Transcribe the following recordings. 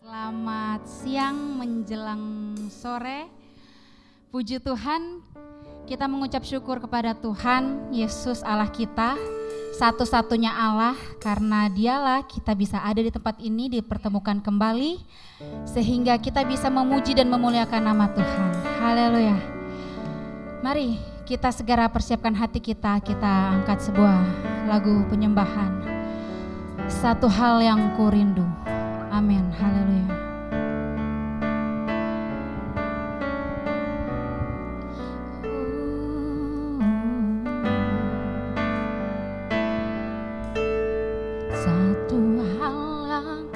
Selamat siang menjelang sore. Puji Tuhan, kita mengucap syukur kepada Tuhan Yesus Allah kita, satu-satunya Allah, karena Dialah kita bisa ada di tempat ini, dipertemukan kembali, sehingga kita bisa memuji dan memuliakan nama Tuhan. Haleluya. Mari kita segera persiapkan hati kita angkat sebuah lagu penyembahan. Satu hal yang ku rindu. Amin. Haleluya. Satu hal yang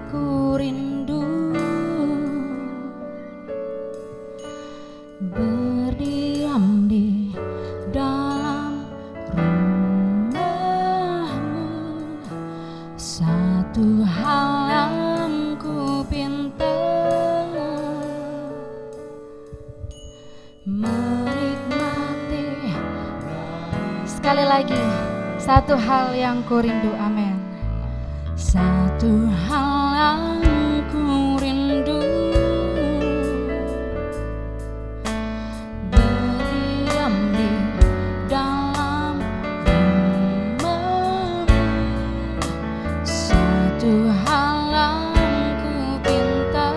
ku rindu, berdiam di dalam rumah-Mu. Satu hal yang ku pinta, menikmati. Sekali lagi, satu hal yang ku rindu. Amin. Satu hal yang ku rindu, berdiam di dalam rumah-Mu. Satu hal yang ku pinta,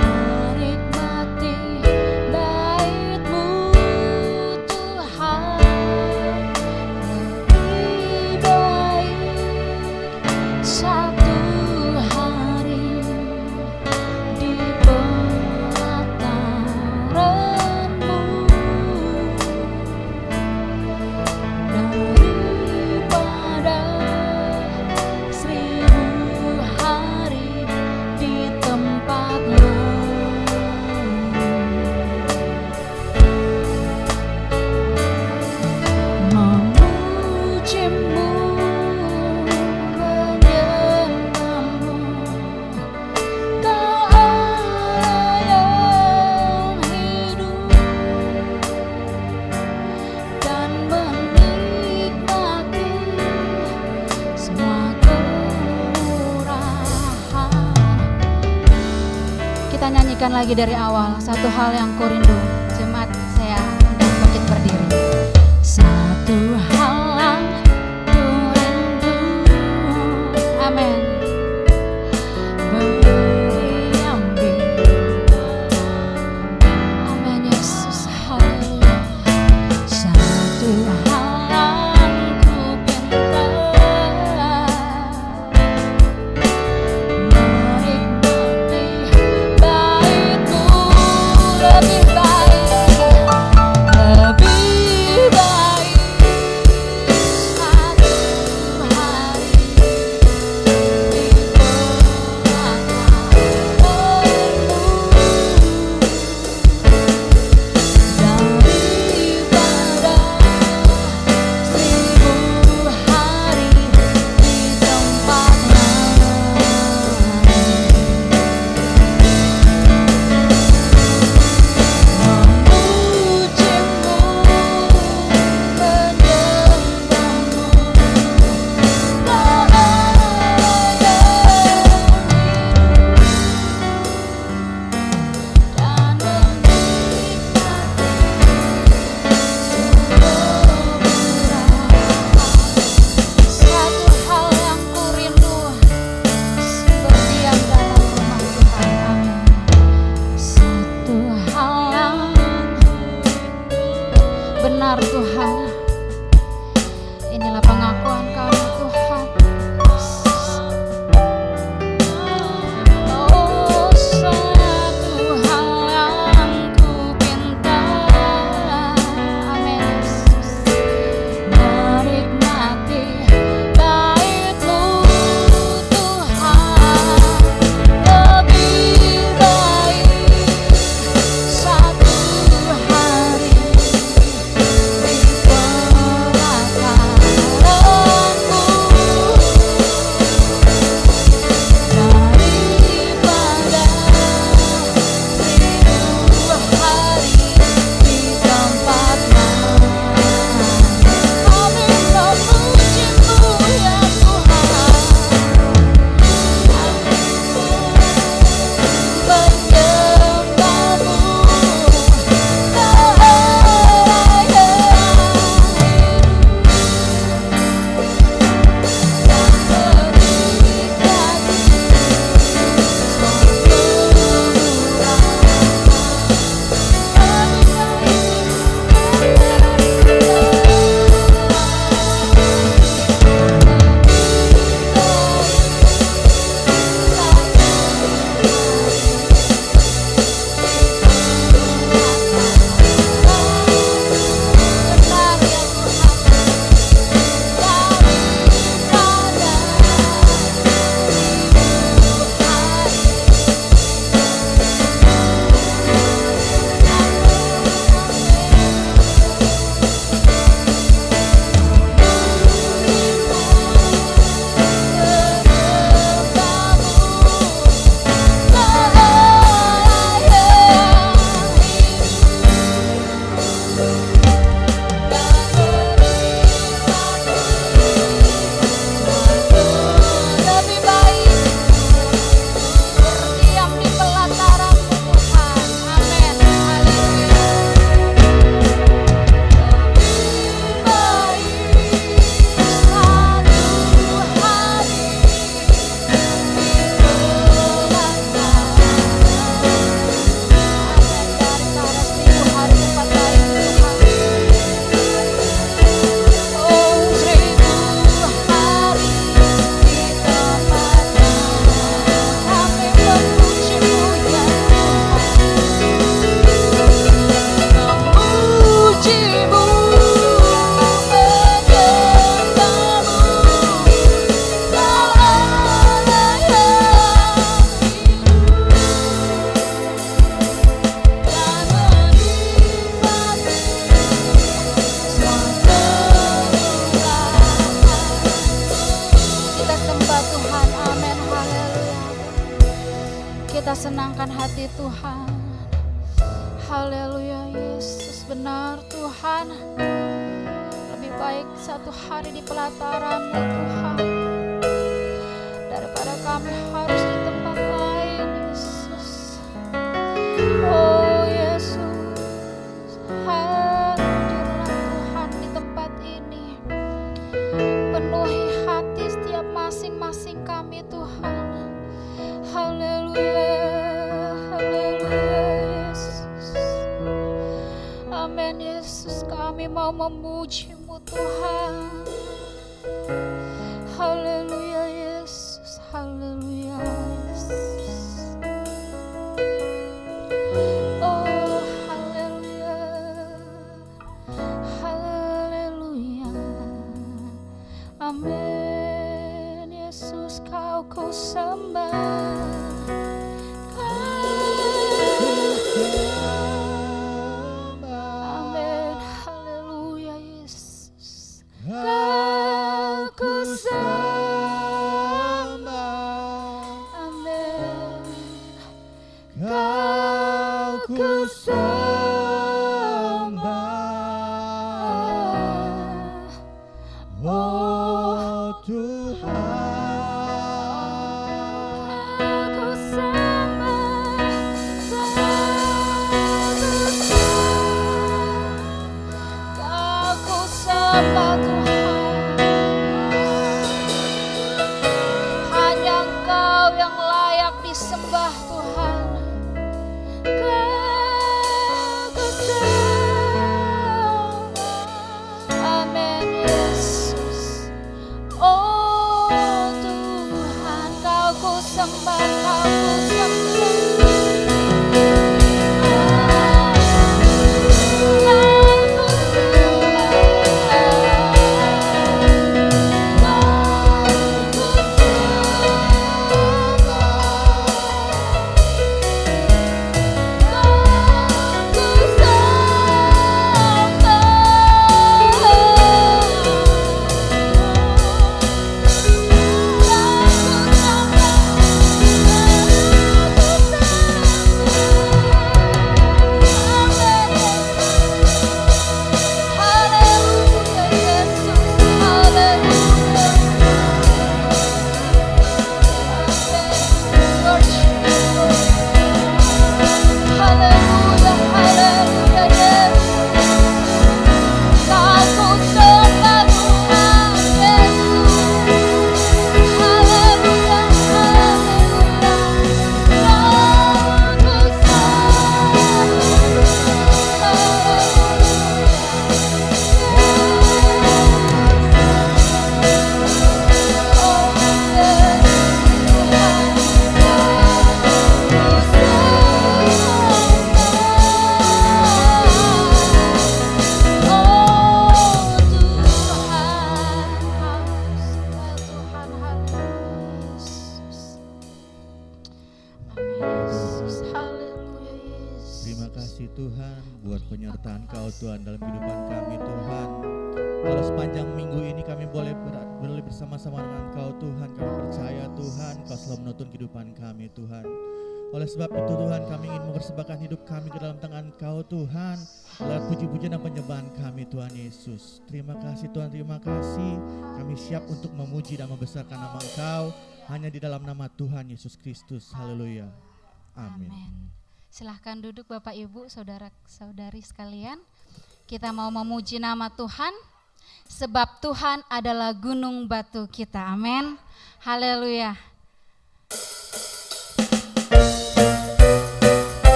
menikmati bait-Mu Tuhan. Lebih baik satu hari di pelataran-Mu daripada 1000 hari di tempat lain. Memuji-Mu, menyembah-Mu, Kau Allah yang hidup, dan menikmati semua kemurahan. Kita nyanyikan lagi dari awal. Satu hal yang ku rindu. Jemaat, saya hendak bangkit berdiri. Satu hal yang ku rindu. Amin. Berdiam di, amin Yesus, haleluya. Satu hal yang ku pinta, menikmati bait-Mu. Lebih baik menyenangkan hati Tuhan. Haleluya Yesus, benar Tuhan. Lebih baik satu hari di pelataran-Mu Tuhan daripada kami harus di tempat lain Yesus. Oh Yesus, hadirlah Tuhan di tempat ini. Penuhi hati setiap masing-masing kami Tuhan. Haleluya, haleluya Yesus. Amin Yesus, kami mau memuji-Mu Tuhan. Haleluya Yesus, haleluya Yesus. Oh haleluya, haleluya. Amin Yesus, Kau ku sembah. Amin, haleluya Yesus. Kau ku sembah. Amin. Kau ku sembah. Oh Tuhan, ku sembah. Kau ku sembah Tuhan. Hanya Engkau yang layak disembah Tuhan. Kau ku sembah. Amin Yesus. Oh Tuhan, Kau ku sembah, Kau ku sembah. Tuhan dalam kehidupan kami Tuhan. Kalau sepanjang minggu ini kami boleh berlebih bersama-sama dengan Engkau Tuhan, kami percaya Tuhan Kau selalu menuntun kehidupan kami Tuhan. Oleh sebab itu Tuhan, kami ingin mempersembahkan hidup kami ke dalam tangan Kau Tuhan, lewat puji-pujian dan penyembahan kami Tuhan Yesus. Terima kasih Tuhan, terima kasih. Kami siap untuk memuji dan membesarkan nama Engkau hanya di dalam nama Tuhan Yesus Kristus. Haleluya. Amin. Silahkan duduk Bapak Ibu, saudara-saudari sekalian. Kita mau memuji nama Tuhan, sebab Tuhan adalah gunung batu kita. Amin. Haleluya.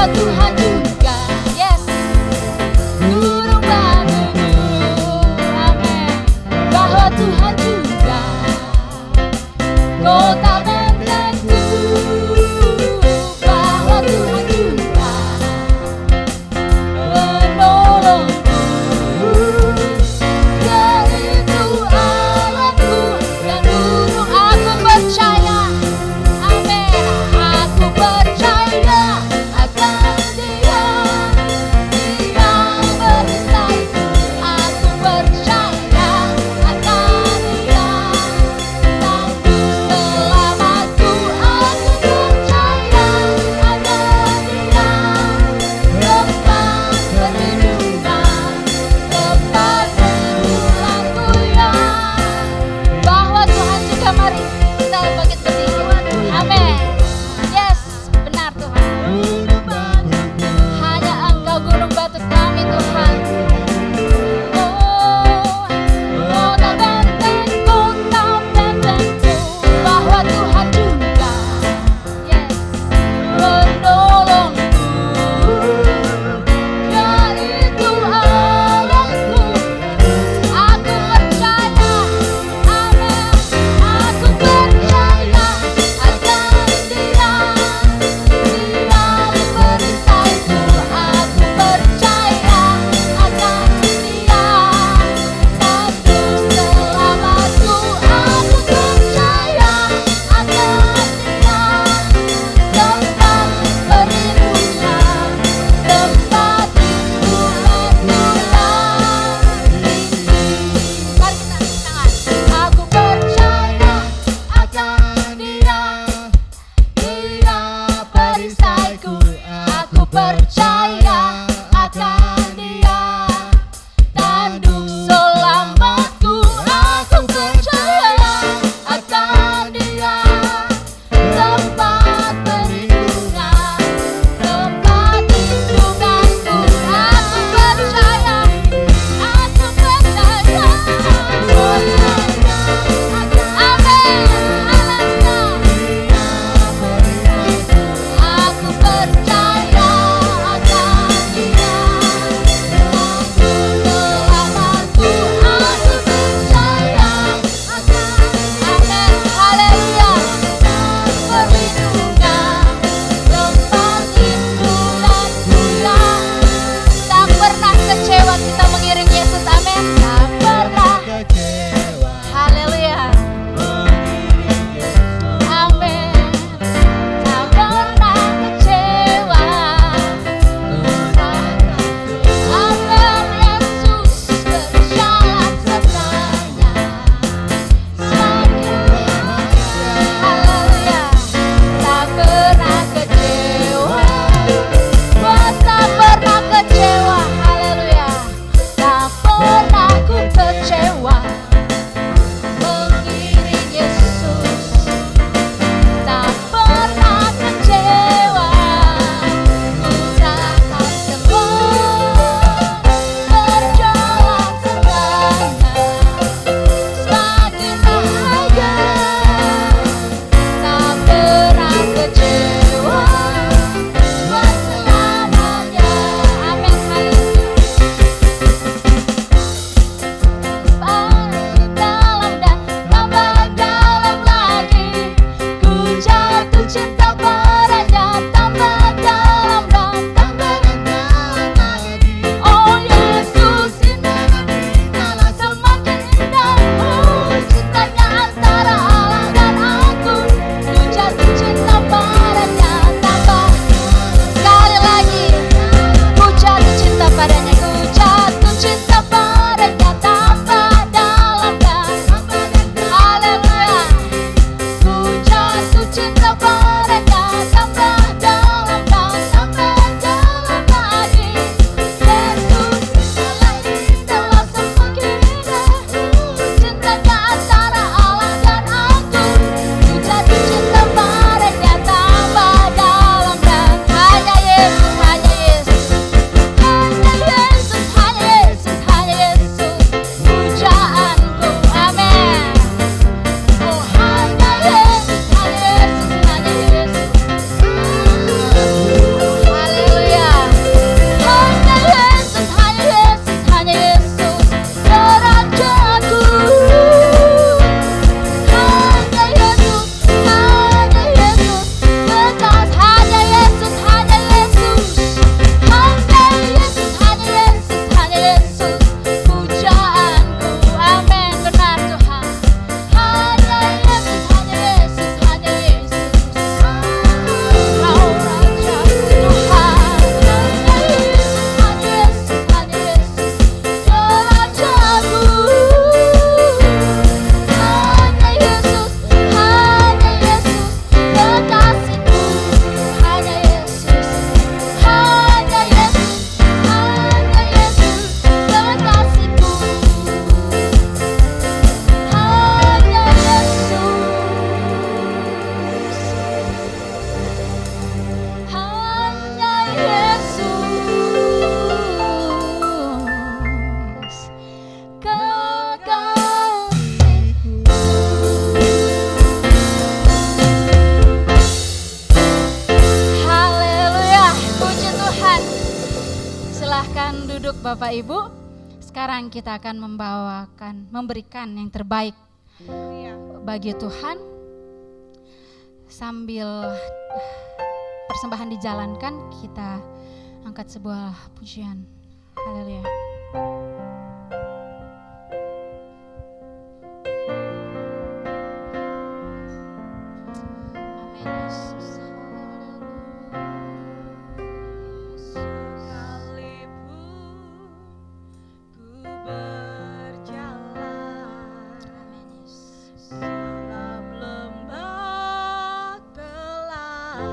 Tuhan juga, yes, gunung batuku. percaya akan Dia. Tanduk selamatku, aku percaya akan Dia. Tempat perlindungan, tempat lindunganku, aku percaya, aku percaya. Amin, haleluya. Aku percaya akan Dia. Selamatku, aku percaya akan. Amin, haleluya. Perlindungan, tempat lindunganku ya. Tak pernah kecewa kita mengiring Yesus, amin. Tak pernah. Haleluya. Amin. Tak pernah kecewa. Amin. Yesus berjalan sebenarnya. Haleluya. Tak pernah kecewa. Oh, tak pernah kecewa. Haleluya. Tak pernah ku kecewa mengiring Yesus. Tak pernah kecewa. Ku serahkan semua, berjalan sebenarnya. Semakin bahagia. Tak pernah kecewa buat selamanya. Amin, haleluya. Paling dalam dan tambah dalam lagi, ku jatuh cinta padanya. Tambah dalam dan tambah dalam lagi. Oh Yesus, indahlah semakin indah. Oh, cintanya antara Allah dan aku. Ku jatuh cinta padanya. Tambah sekali lagi, ku jatuh cinta padanya. Ku jatuh cinta padanya. Tambah dalam dan haleluya. Ku jatuh cinta padanya. Tambah dalam dan tambah dalam lagi. Yesus, indahlah semakin indah. Cintanya antara Allah dan aku. Ku jatuh cinta padanya. Tambah dalam dan hanya Yesus, hanya Yesus. Hanya Yesus, hanya Yesus, hanya Yesus, pujaanku, amin. Oh hanya Yesus, hanya Yesus, hanya Yesus. Haleluya. Hanya Yesus, hanya Yesus, hanya Yesus, Rajaku. Hanya Yesus, bekas hanya Yesus, hanya Yesus. Hanya Yesus, hanya Yesus, hanya Yesus, pujaanku, amin, benar Tuhan. Hanya Yesus, hanya Yesus, hanya Yesus, Kau Rajaku Tuhan. Hanya Yesus, hanya Yesus, hanya Yesus, Rajaku. Hanya Yesus, kekasihku. Hanya Yesus, hanya Yesus, kekasihku. Hanya Yesus, hanya Yesus, kekasihku. Haleluya, puji Tuhan. Silahkan duduk Bapak Ibu. Sekarang kita akan memberikan yang terbaik bagi Tuhan. Sambil persembahan dijalankan, kita angkat sebuah pujian. Haleluya. Amin Yesus. Sekalipun ku berjalan dalam lembah gelap,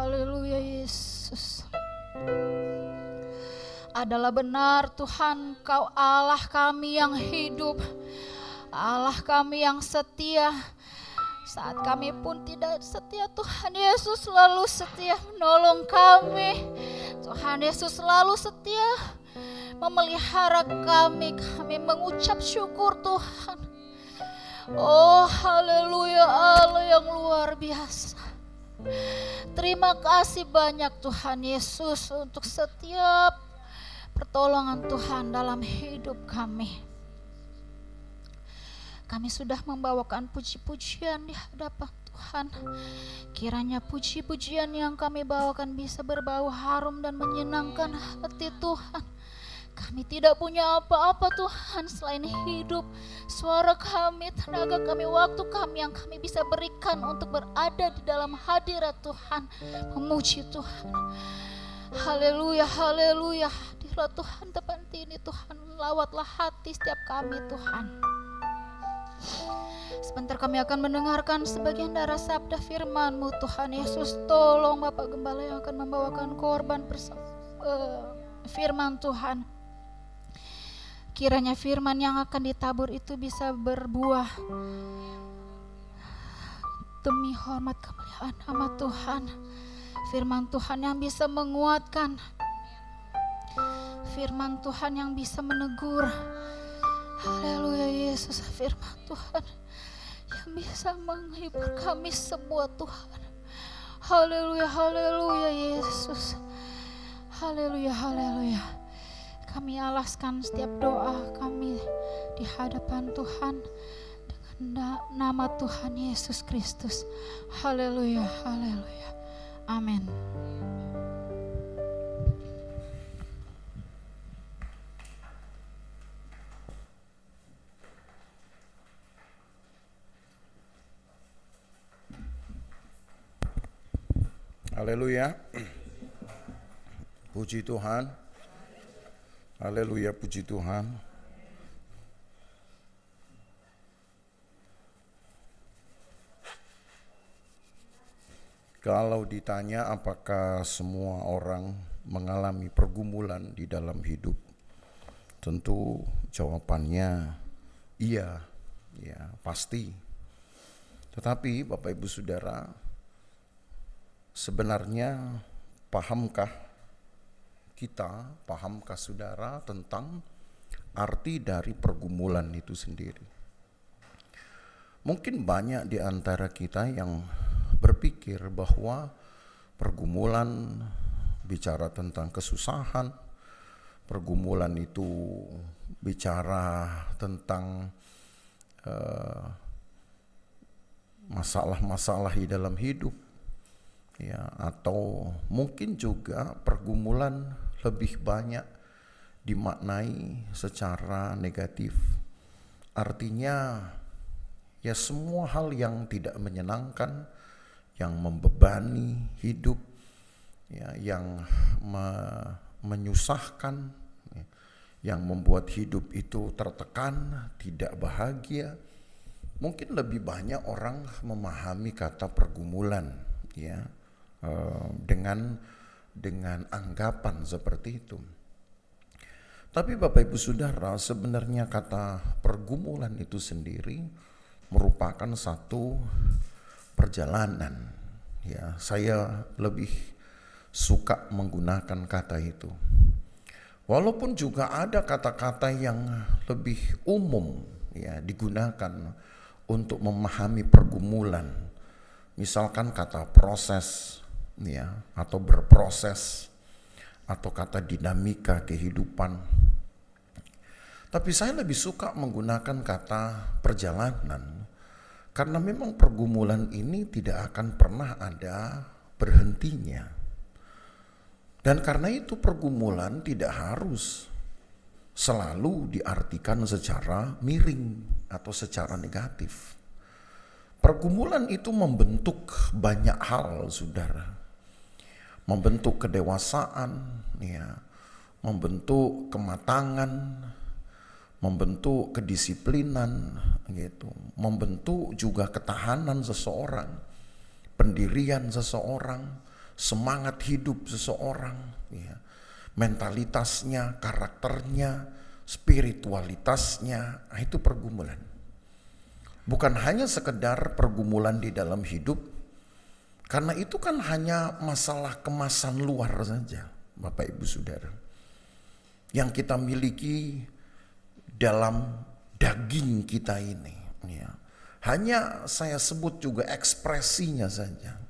haleluya Yesus. Adalah benar Tuhan, Kau Allah kami yang hidup, Allah kami yang setia. Saat kami pun tidak setia, Tuhan Yesus selalu setia menolong kami. Tuhan Yesus selalu setia memelihara kami. Kami mengucap syukur Tuhan. Oh haleluya, Allah yang luar biasa. Terima kasih banyak Tuhan Yesus untuk setiap pertolongan Tuhan dalam hidup kami. Kami sudah membawakan puji-pujian di hadapan Tuhan. Kiranya puji-pujian yang kami bawakan bisa berbau harum dan menyenangkan hati Tuhan. Kami tidak punya apa-apa Tuhan selain hidup, suara kami, tenaga kami, waktu kami yang kami bisa berikan untuk berada di dalam hadirat Tuhan, memuji Tuhan. Haleluya, haleluya. Hadirlah Tuhan tepat ini Tuhan, lawatlah hati setiap kami Tuhan. Sebentar kami akan mendengarkan sebagian dari sabda firman-Mu Tuhan Yesus. Tolong Bapak Gembala yang akan membawakan korban firman Tuhan. Kiranya firman yang akan ditabur itu bisa berbuah demi hormat kemuliaan nama Tuhan. Firman Tuhan yang bisa menguatkan, firman Tuhan yang bisa menegur. Haleluya Yesus, firman Tuhan yang bisa menghibur kami semua Tuhan. Haleluya, haleluya Yesus. Haleluya, haleluya. Kami alaskan setiap doa kami di hadapan Tuhan dengan nama Tuhan Yesus Kristus. Haleluya, haleluya. Amin. Haleluya. Puji Tuhan. Haleluya, puji Tuhan. Kalau ditanya apakah semua orang mengalami pergumulan di dalam hidup, tentu jawabannya iya, ya pasti. Tetapi Bapak Ibu Saudara, sebenarnya pahamkah saudara tentang arti dari pergumulan itu sendiri? Mungkin banyak di antara kita yang berpikir bahwa pergumulan bicara tentang kesusahan, pergumulan itu bicara tentang masalah-masalah di dalam hidup. Ya, atau mungkin juga pergumulan lebih banyak dimaknai secara negatif. Artinya ya semua hal yang tidak menyenangkan, yang membebani hidup, ya, yang menyusahkan, ya, yang membuat hidup itu tertekan, tidak bahagia. Mungkin lebih banyak orang memahami kata pergumulan, ya, dengan anggapan seperti itu. Tapi Bapak Ibu Saudara, sebenarnya kata pergumulan itu sendiri merupakan satu perjalanan. Ya, saya lebih suka menggunakan kata itu. Walaupun juga ada kata-kata yang lebih umum, ya, digunakan untuk memahami pergumulan. Misalkan kata proses, ya, atau berproses, atau kata dinamika kehidupan. Tapi saya lebih suka menggunakan kata perjalanan, karena memang pergumulan ini tidak akan pernah ada berhentinya. Dan karena itu pergumulan tidak harus selalu diartikan secara miring atau secara negatif. Pergumulan itu membentuk banyak hal, saudara. Membentuk kedewasaan, ya, membentuk kematangan, membentuk kedisiplinan, gitu, membentuk juga ketahanan seseorang, pendirian seseorang, semangat hidup seseorang, ya, mentalitasnya, karakternya, spiritualitasnya. Nah, itu pergumulan. Bukan hanya sekedar pergumulan di dalam hidup, karena itu kan hanya masalah kemasan luar saja, Bapak Ibu Saudara, yang kita miliki dalam daging kita ini, ya. Hanya saya sebut juga ekspresinya saja.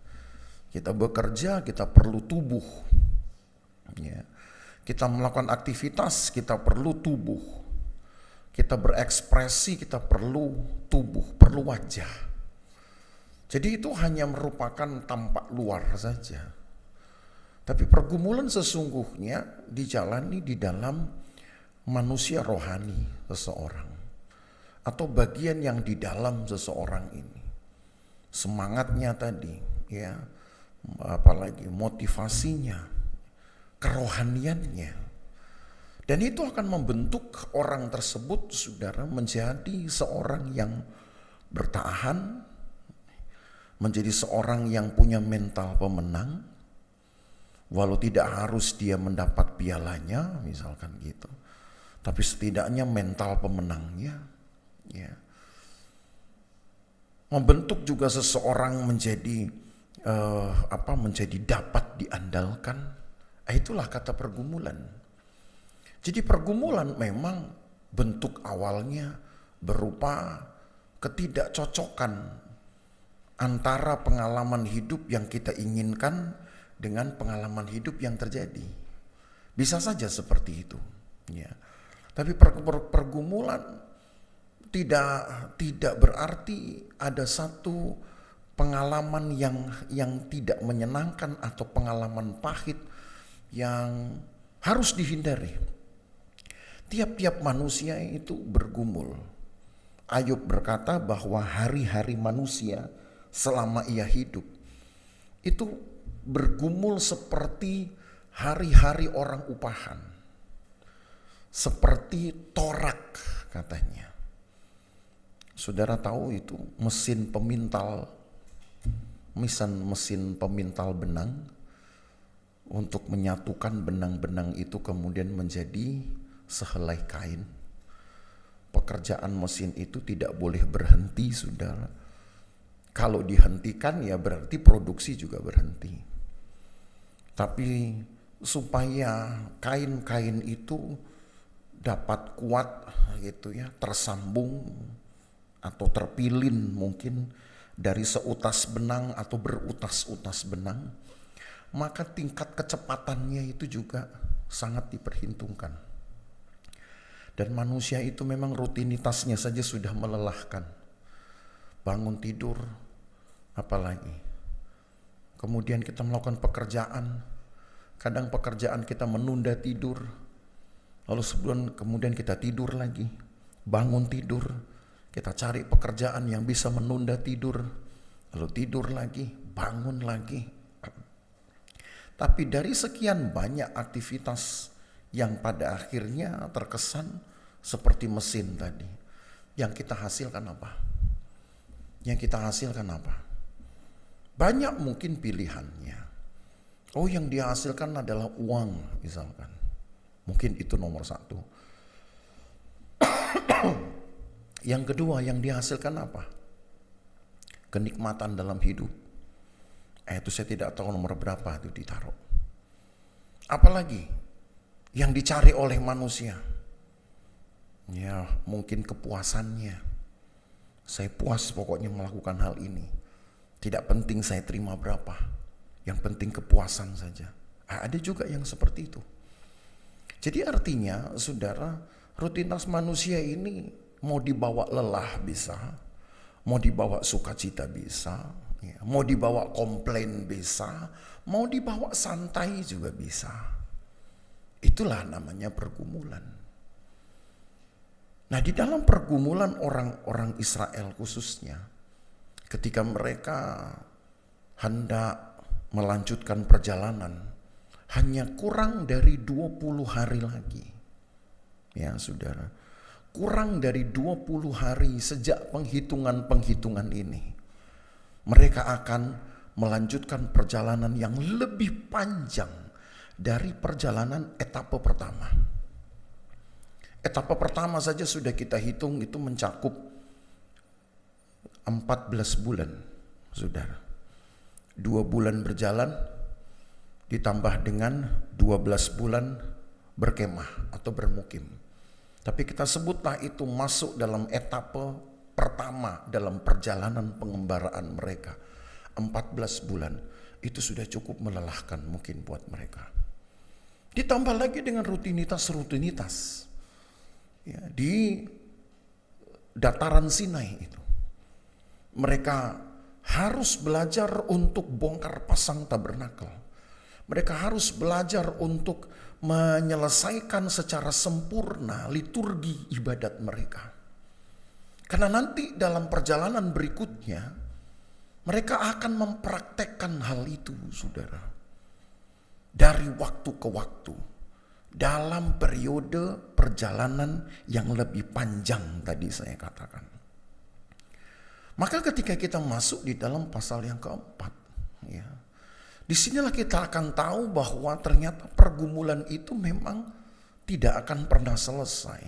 Kita bekerja, kita perlu tubuh, ya. Kita melakukan aktivitas, kita perlu tubuh. Kita berekspresi, kita perlu tubuh, perlu wajah. Jadi itu hanya merupakan tampak luar saja. Tapi pergumulan sesungguhnya dijalani di dalam manusia rohani seseorang, atau bagian yang di dalam seseorang ini. Semangatnya tadi, ya, apalagi motivasinya, kerohaniannya. Dan itu akan membentuk orang tersebut, saudara, menjadi seorang yang bertahan, menjadi seorang yang punya mental pemenang, walau tidak harus dia mendapat pialanya, misalkan gitu. Tapi setidaknya mental pemenangnya, ya. Membentuk juga seseorang menjadi menjadi dapat diandalkan. Itulah kata pergumulan. Jadi pergumulan memang bentuk awalnya berupa ketidakcocokan antara pengalaman hidup yang kita inginkan dengan pengalaman hidup yang terjadi. Bisa saja seperti itu, ya. Tapi pergumulan tidak berarti ada satu pengalaman yang tidak menyenangkan atau pengalaman pahit yang harus dihindari. Tiap-tiap manusia itu bergumul. Ayub berkata bahwa hari-hari manusia selama ia hidup itu bergumul seperti hari-hari orang upahan. Seperti torak katanya. Saudara tahu itu mesin pemintal benang untuk menyatukan benang-benang itu kemudian menjadi sehelai kain. Pekerjaan mesin itu tidak boleh berhenti, saudara. Kalau dihentikan ya berarti produksi juga berhenti. Tapi supaya kain-kain itu dapat kuat gitu ya, tersambung atau terpilin mungkin dari seutas benang atau berutas-utas benang, maka tingkat kecepatannya itu juga sangat diperhitungkan. Dan manusia itu memang rutinitasnya saja sudah melelahkan. Bangun tidur, apalagi. Kemudian kita melakukan pekerjaan. Kadang pekerjaan kita menunda tidur. Lalu sebelum kemudian kita tidur lagi. Bangun tidur. Kita cari pekerjaan yang bisa menunda tidur. Lalu tidur lagi, bangun lagi. Tapi dari sekian banyak aktivitas yang pada akhirnya terkesan seperti mesin tadi. Yang kita hasilkan apa? Yang kita hasilkan apa? Banyak mungkin pilihannya. Oh, yang dia hasilkan adalah uang misalkan. Mungkin itu nomor satu. Yang kedua yang dihasilkan apa? Kenikmatan dalam hidup. Itu saya tidak tahu nomor berapa itu ditaruh. Apalagi yang dicari oleh manusia, ya mungkin kepuasannya. Saya puas pokoknya melakukan hal ini. Tidak penting saya terima berapa, yang penting kepuasan saja. Ada juga yang seperti itu. Jadi artinya saudara, rutinitas manusia ini mau dibawa lelah bisa, mau dibawa sukacita bisa, ya, mau dibawa komplain bisa, mau dibawa santai juga bisa. Itulah namanya pergumulan. Nah, di dalam pergumulan orang-orang Israel khususnya, ketika mereka hendak melanjutkan perjalanan, hanya kurang dari 20 hari lagi. Ya, saudara. Kurang dari 20 hari sejak penghitungan-penghitungan ini. Mereka akan melanjutkan perjalanan yang lebih panjang dari perjalanan etapa pertama. Etapa pertama saja sudah kita hitung itu mencakup 14 bulan, saudara. 2 bulan berjalan ditambah dengan 12 bulan berkemah atau bermukim. Tapi kita sebutlah itu masuk dalam etapa pertama dalam perjalanan pengembaraan mereka. 14 bulan itu sudah cukup melelahkan mungkin buat mereka. Ditambah lagi dengan rutinitas ya, di dataran Sinai itu. Mereka harus belajar untuk bongkar pasang tabernakel. Mereka harus belajar untuk menyelesaikan secara sempurna liturgi ibadat mereka. Karena nanti dalam perjalanan berikutnya mereka akan mempraktekkan hal itu, saudara. Dari waktu ke waktu. Dalam periode perjalanan yang lebih panjang tadi saya katakan. Maka ketika kita masuk di dalam pasal yang keempat, ya, disinilah kita akan tahu bahwa ternyata pergumulan itu memang tidak akan pernah selesai.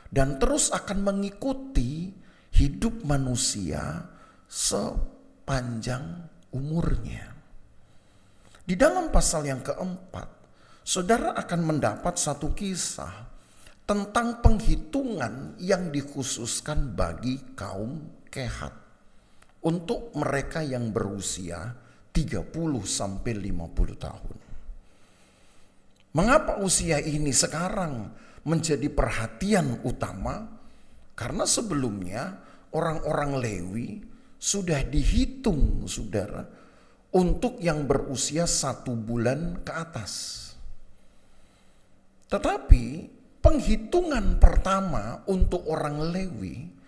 Dan terus akan mengikuti hidup manusia sepanjang umurnya. Di dalam pasal yang keempat, saudara akan mendapat satu kisah tentang penghitungan yang dikhususkan bagi kaum Kehat untuk mereka yang berusia 30 sampai 50 tahun. Mengapa usia ini sekarang menjadi perhatian utama? Karena sebelumnya orang-orang Lewi sudah dihitung, saudara, untuk yang berusia 1 bulan ke atas. Tetapi penghitungan pertama untuk orang Lewi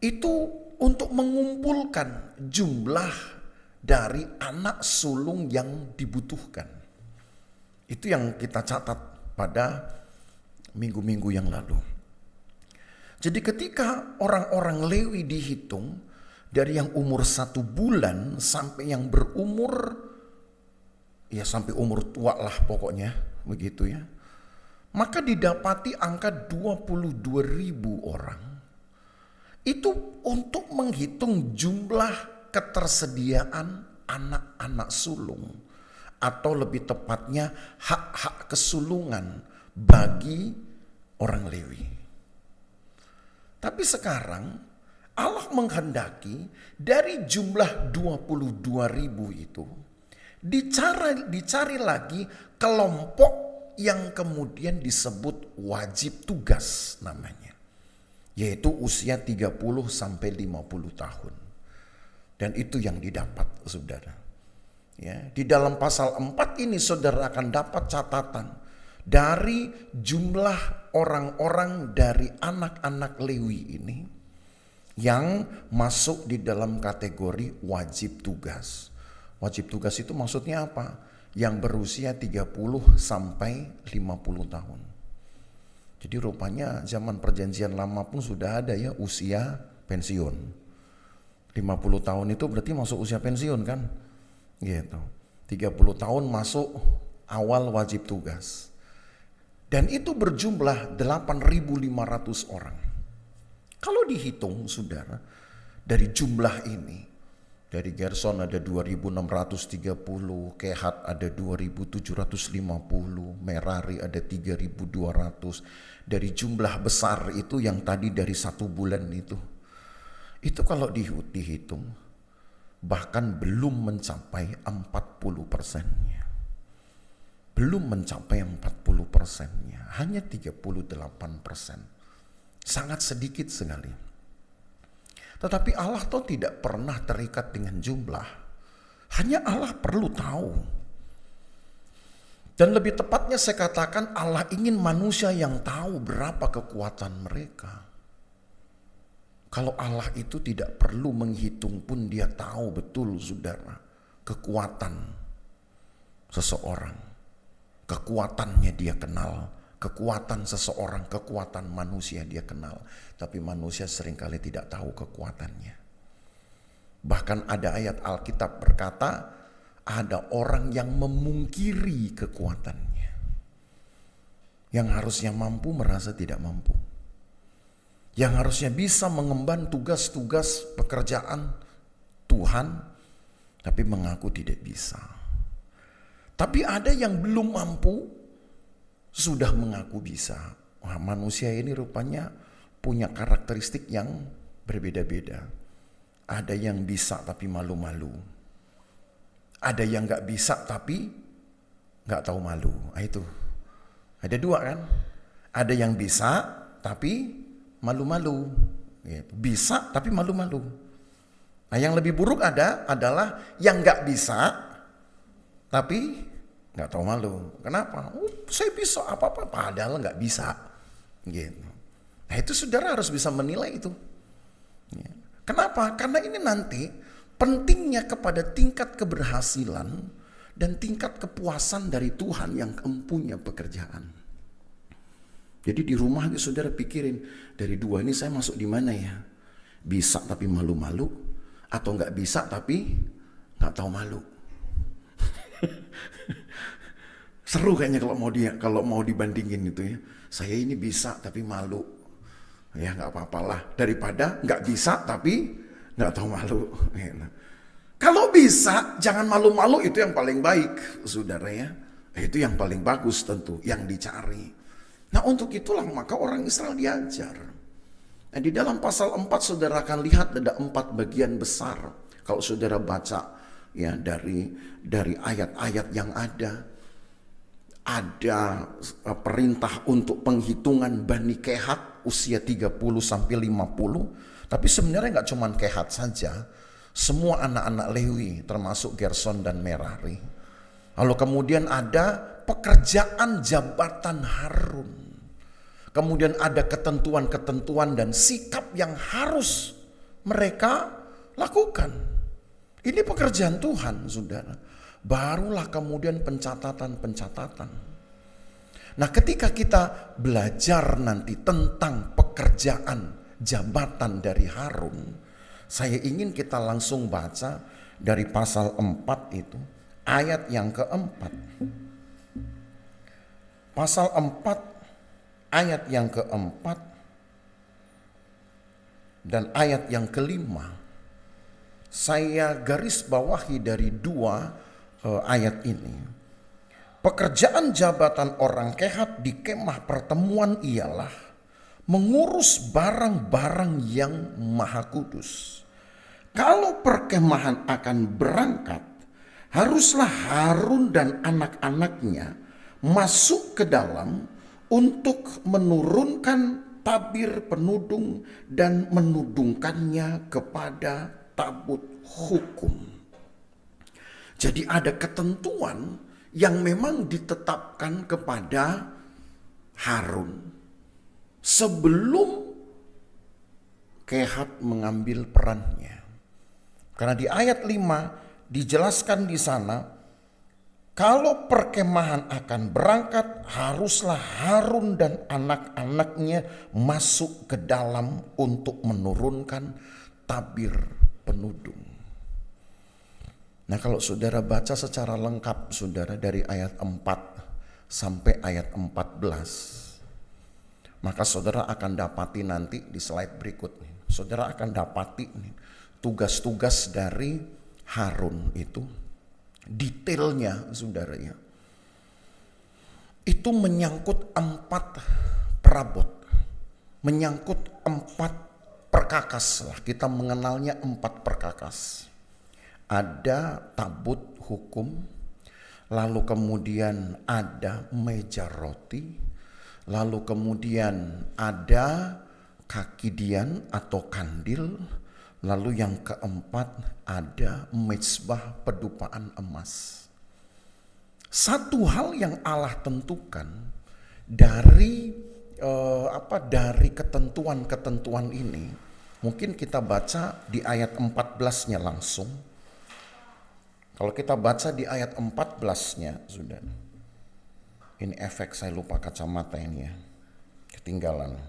itu untuk mengumpulkan jumlah dari anak sulung yang dibutuhkan. Itu yang kita catat pada minggu-minggu yang lalu. Jadi ketika orang-orang Lewi dihitung dari yang umur 1 bulan sampai yang berumur, ya sampai umur tua lah pokoknya, begitu ya. Maka didapati angka 22.000 orang. Itu untuk menghitung jumlah ketersediaan anak-anak sulung. Atau lebih tepatnya hak-hak kesulungan bagi orang Lewi. Tapi sekarang Allah menghendaki dari jumlah 22.000 itu dicari lagi kelompok yang kemudian disebut wajib tugas namanya. Yaitu usia 30 sampai 50 tahun. Dan itu yang didapat, saudara. Ya, di dalam pasal 4 ini saudara akan dapat catatan dari jumlah orang-orang dari anak-anak Lewi ini yang masuk di dalam kategori wajib tugas. Wajib tugas itu maksudnya apa? Yang berusia 30 sampai 50 tahun. Jadi rupanya zaman perjanjian lama pun sudah ada ya usia pensiun. 50 tahun itu berarti masuk usia pensiun kan? Gitu. 30 tahun masuk awal wajib tugas. Dan itu berjumlah 8.500 orang. Kalau dihitung saudara, dari jumlah ini, dari Gerson ada 2.630, Kehat ada 2.750, Merari ada 3.200. Dari jumlah besar itu yang tadi dari 1 bulan itu kalau dihitung bahkan belum mencapai 40%-nya. Belum mencapai 40%-nya, hanya 38%. Sangat sedikit sekali. Tetapi Allah tuh tidak pernah terikat dengan jumlah. Hanya Allah perlu tahu. Dan lebih tepatnya saya katakan Allah ingin manusia yang tahu berapa kekuatan mereka. Kalau Allah itu tidak perlu menghitung pun dia tahu betul saudara kekuatan seseorang. Kekuatannya dia kenal. Kekuatan seseorang, kekuatan manusia dia kenal. Tapi manusia seringkali tidak tahu kekuatannya. Bahkan ada ayat Alkitab berkata, ada orang yang memungkiri kekuatannya. Yang harusnya mampu merasa tidak mampu. Yang harusnya bisa mengemban tugas-tugas pekerjaan Tuhan, tapi mengaku tidak bisa. Tapi ada yang belum mampu, sudah mengaku bisa. Wah, manusia ini rupanya punya karakteristik yang berbeda-beda. Ada yang bisa tapi malu-malu. Ada yang gak bisa tapi gak tahu malu. Nah, itu. Ada dua kan? Ada yang bisa tapi malu-malu. Bisa tapi malu-malu. Nah, yang lebih buruk adalah yang gak bisa tapi gak tahu malu. Kenapa? Saya bisa apa-apa padahal gak bisa. Gitu. Nah, itu saudara harus bisa menilai itu. Kenapa? Karena ini nanti pentingnya kepada tingkat keberhasilan dan tingkat kepuasan dari Tuhan yang mempunyai pekerjaan. Jadi di rumah saudara pikirin, dari dua ini saya masuk di mana ya? Bisa tapi malu-malu, atau nggak bisa tapi nggak tahu malu. Seru kayaknya kalau mau dibandingin itu ya. Saya ini bisa tapi malu. Ya nggak apa-apalah, daripada nggak bisa tapi nggak tahu malu. Kalau bisa jangan malu-malu, itu yang paling baik saudara ya. Itu yang paling bagus tentu, yang dicari. Nah untuk itulah maka orang Israel diajar. Nah, di dalam pasal 4 saudara akan lihat ada 4 bagian besar. Kalau saudara baca ya dari ayat-ayat yang ada perintah untuk penghitungan Bani Kehat usia 30 sampai 50. Tapi sebenarnya nggak cuma Kehat saja, semua anak-anak Lewi termasuk Gerson dan Merari. Lalu kemudian ada pekerjaan jabatan Harun. Kemudian ada ketentuan-ketentuan dan sikap yang harus mereka lakukan. Ini pekerjaan Tuhan, saudara. Barulah kemudian pencatatan-pencatatan. Nah, ketika kita belajar nanti tentang pekerjaan jabatan dari Harun, saya ingin kita langsung baca dari pasal 4 itu, ayat yang keempat. Pasal 4, ayat yang keempat, dan ayat yang kelima. Saya garis bawahi dari 2 ayat ini. Pekerjaan jabatan orang Kehat di kemah pertemuan ialah mengurus barang-barang yang maha kudus. Kalau perkemahan akan berangkat, haruslah Harun dan anak-anaknya masuk ke dalam untuk menurunkan tabir penudung dan menudungkannya kepada tabut hukum. Jadi ada ketentuan yang memang ditetapkan kepada Harun sebelum Kehat mengambil perannya. Karena di ayat 5 dijelaskan di sana, kalau perkemahan akan berangkat, haruslah Harun dan anak-anaknya masuk ke dalam untuk menurunkan tabir penudung. Nah, kalau saudara baca secara lengkap saudara dari ayat 4 sampai ayat 14, maka saudara akan dapati nanti di slide berikut. Saudara akan dapati tugas-tugas dari Harun itu, detailnya saudara ya. Itu menyangkut 4 perabot, menyangkut 4 perkakas lah. Kita mengenalnya 4 perkakas. Ada tabut hukum, lalu kemudian ada meja roti, lalu kemudian ada kaki dian atau kandil, lalu yang keempat ada mezbah pedupaan emas. Satu hal yang Allah tentukan dari dari ketentuan-ketentuan ini, mungkin kita baca di ayat 14-nya langsung. Kalau kita baca di ayat 14-nya, sudah. Ini efek saya lupa kacamata ini ya. Ketinggalan.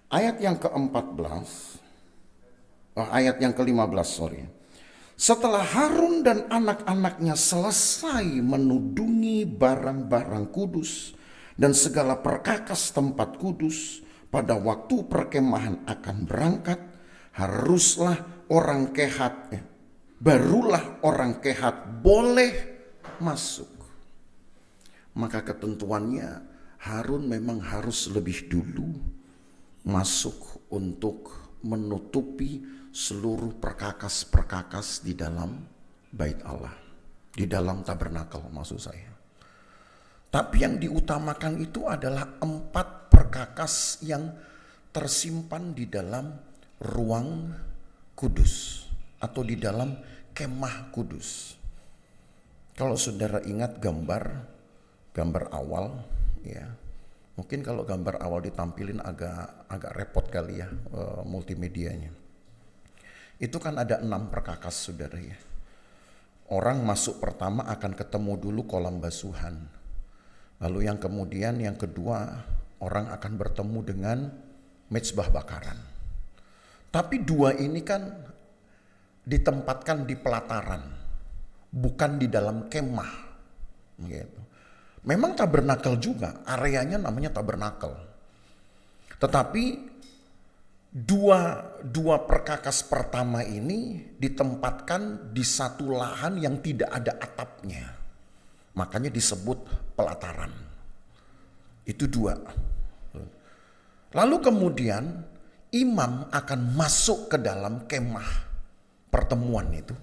Ayat yang ke-14, ayat yang ke-15, sorry. Setelah Harun dan anak-anaknya selesai menudungi barang-barang kudus dan segala perkakas tempat kudus, pada waktu perkemahan akan berangkat, barulah orang Kehat boleh masuk. Maka ketentuannya Harun memang harus lebih dulu masuk untuk menutupi seluruh perkakas-perkakas di dalam bait Allah, di dalam tabernakel maksud saya. Tapi yang diutamakan itu adalah 4 perkakas yang tersimpan di dalam ruang kudus atau di dalam kemah kudus. Kalau saudara ingat gambar awal, ya mungkin kalau gambar awal ditampilin agak repot kali ya multimedianya. Itu kan ada 6 perkakas saudara ya. Orang masuk pertama akan ketemu dulu kolam basuhan. Lalu yang kedua orang akan bertemu dengan mezbah bakaran. Tapi 2 ini kan ditempatkan di pelataran, bukan di dalam kemah. Gitu. Memang tabernakel juga, areanya namanya tabernakel. Tetapi dua perkakas pertama ini ditempatkan di satu lahan yang tidak ada atapnya. Makanya disebut pelataran. Itu 2. Lalu kemudian imam akan masuk ke dalam kemah pertemuan itu.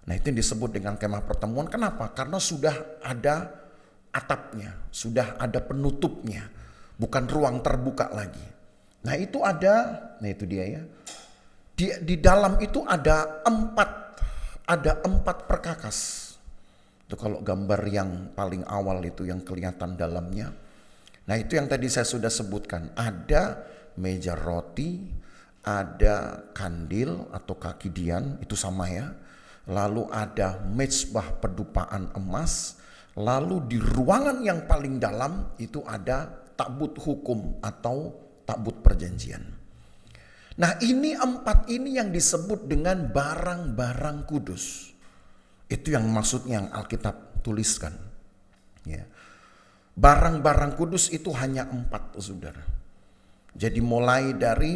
Nah itu yang disebut dengan kemah pertemuan. Kenapa? Karena sudah ada atapnya, sudah ada penutupnya, bukan ruang terbuka lagi. Nah itu itu dia ya. Di dalam itu ada 4 perkakas. Itu kalau gambar yang paling awal itu yang kelihatan dalamnya. Nah itu yang tadi saya sudah sebutkan. Ada meja roti, ada kandil atau kaki dian, itu sama ya. Lalu ada mezbah pedupaan emas. Lalu di ruangan yang paling dalam itu ada tabut hukum atau tabut perjanjian. Nah ini 4 ini yang disebut dengan barang-barang kudus. Itu yang maksudnya yang Alkitab tuliskan. Ya. Barang-barang kudus itu hanya 4 saudara. Jadi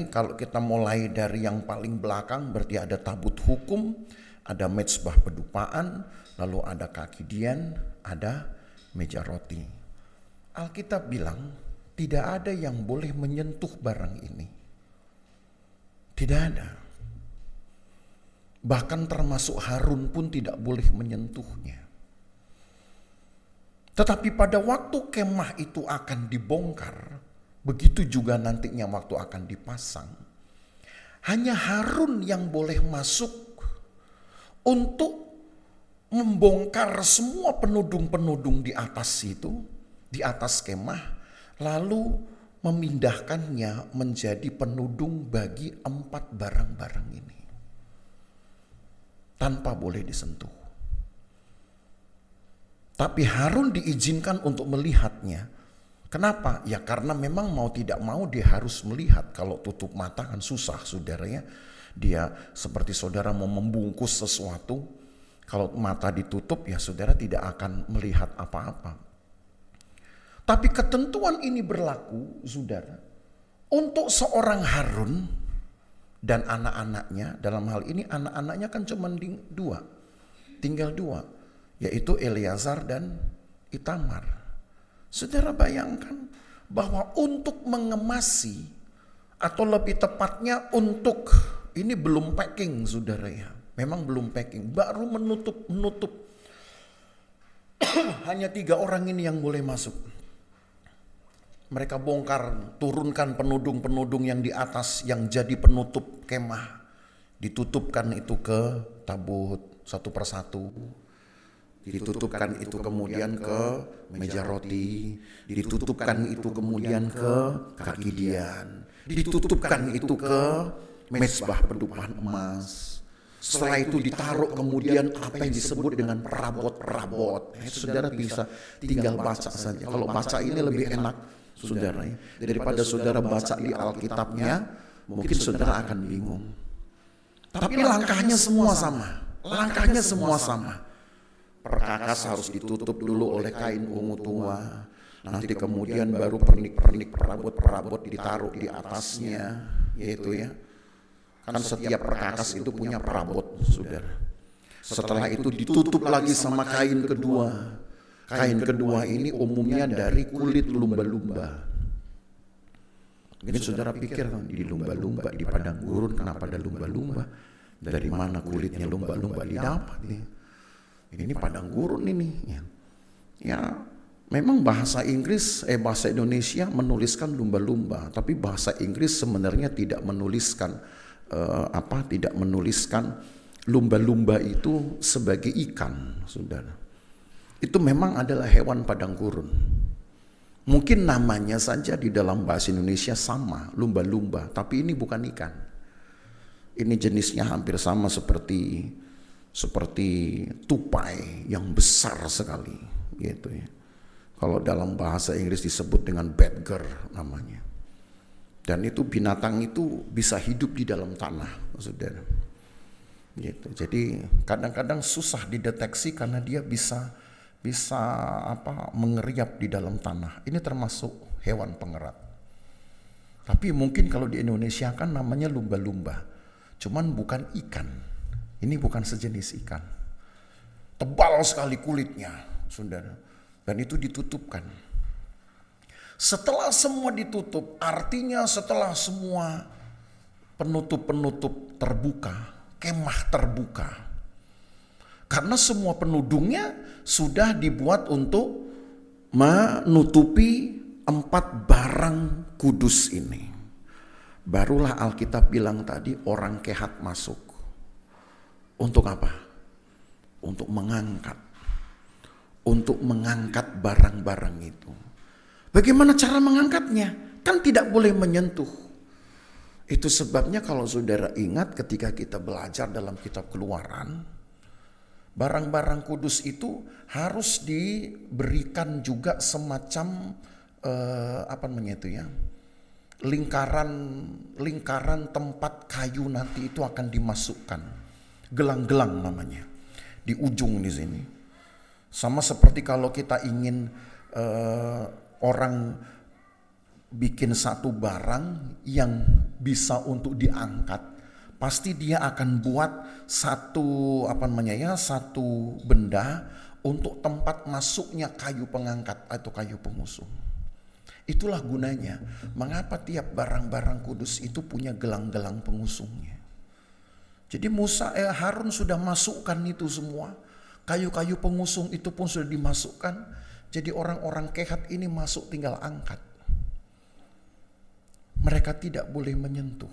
kalau kita mulai dari yang paling belakang berarti ada tabut hukum, ada mezbah pedupaan, lalu ada kaki dian, ada meja roti. Alkitab bilang tidak ada yang boleh menyentuh barang ini. Tidak ada. Bahkan termasuk Harun pun tidak boleh menyentuhnya. Tetapi pada waktu kemah itu akan dibongkar, begitu juga nantinya waktu akan dipasang, hanya Harun yang boleh masuk untuk membongkar semua penudung-penudung di atas itu, di atas kemah, lalu memindahkannya menjadi penudung bagi 4 barang-barang ini. Tanpa boleh disentuh. Tapi Harun diizinkan untuk melihatnya. Kenapa? Ya karena memang mau tidak mau dia harus melihat. Kalau tutup mata kan susah saudara ya. Dia seperti saudara mau membungkus sesuatu. Kalau mata ditutup ya saudara tidak akan melihat apa-apa. Tapi ketentuan ini berlaku saudara. Untuk seorang Harun dan anak-anaknya. Dalam hal ini anak-anaknya kan cuma 2. Tinggal 2. Yaitu Eleazar dan Itamar. Saudara bayangkan bahwa untuk mengemasi atau lebih tepatnya untuk ini belum packing saudara ya. Memang belum packing, baru menutup. Hanya 3 orang ini yang boleh masuk. Mereka bongkar, turunkan penudung-penudung yang di atas yang jadi penutup kemah. Ditutupkan itu ke tabut satu persatu. Ditutupkan itu kemudian ke meja roti, ditutupkan itu kemudian ke kaki dian, ditutupkan itu ke mezbah pedupaan emas. Setelah itu ditaruh kemudian apa yang disebut dengan perabot-perabot. Saudara bisa tinggal baca saja. Kalau baca ini lebih enak saudara ya. Daripada saudara baca di Alkitabnya, mungkin saudara akan bingung. Tapi langkahnya semua sama. langkahnya semua sama. Perkakas harus ditutup dulu oleh kain ungu tua. Nanti kemudian baru pernik-pernik perabot-perabot ditaruh di atasnya, gitu ya. Kan setiap perkakas itu punya perabot, saudara. Setelah itu ditutup lagi sama kain kedua. Kain kedua ini umumnya dari kulit lumba-lumba. Mungkin saudara pikir di lumba-lumba di padang gurun kenapa ada lumba-lumba? Dari mana kulitnya lumba-lumba didapat? Ini padang gurun ini. Ya, memang bahasa Inggris, bahasa Indonesia menuliskan lumba-lumba, tapi bahasa Inggris sebenarnya tidak menuliskan tidak menuliskan lumba-lumba itu sebagai ikan, saudara. Itu memang adalah hewan padang gurun. Mungkin namanya saja di dalam bahasa Indonesia sama, lumba-lumba, tapi ini bukan ikan. Ini jenisnya hampir sama seperti tupai yang besar sekali, gitu ya. Kalau dalam bahasa Inggris disebut dengan badger namanya. Dan itu binatang itu bisa hidup di dalam tanah, saudara. Gitu. Jadi kadang-kadang susah dideteksi karena dia bisa mengeriap di dalam tanah. Ini termasuk hewan pengerat. Tapi mungkin kalau di Indonesia kan namanya lumba-lumba. Cuman bukan ikan. Ini bukan sejenis ikan. Tebal sekali kulitnya, saudara. Dan itu ditutupkan. Setelah semua ditutup, artinya setelah semua penutup-penutup terbuka, kemah terbuka. Karena semua penudungnya sudah dibuat untuk menutupi 4 barang kudus ini. Barulah Alkitab bilang tadi orang kehat masuk. Untuk apa? Untuk mengangkat. Untuk mengangkat barang-barang itu. Bagaimana cara mengangkatnya? Kan tidak boleh menyentuh. Itu sebabnya kalau saudara ingat ketika kita belajar dalam kitab Keluaran, barang-barang kudus itu harus diberikan juga semacam lingkaran tempat kayu nanti itu akan dimasukkan. Gelang-gelang namanya. Di ujung di sini. Sama seperti kalau kita ingin orang bikin satu barang yang bisa untuk diangkat, pasti dia akan buat satu benda untuk tempat masuknya kayu pengangkat atau kayu pengusung. Itulah gunanya. Mengapa tiap barang-barang kudus itu punya gelang-gelang pengusungnya. Jadi Harun sudah masukkan itu semua. Kayu-kayu pengusung itu pun sudah dimasukkan. Jadi orang-orang kehat ini masuk tinggal angkat. Mereka tidak boleh menyentuh.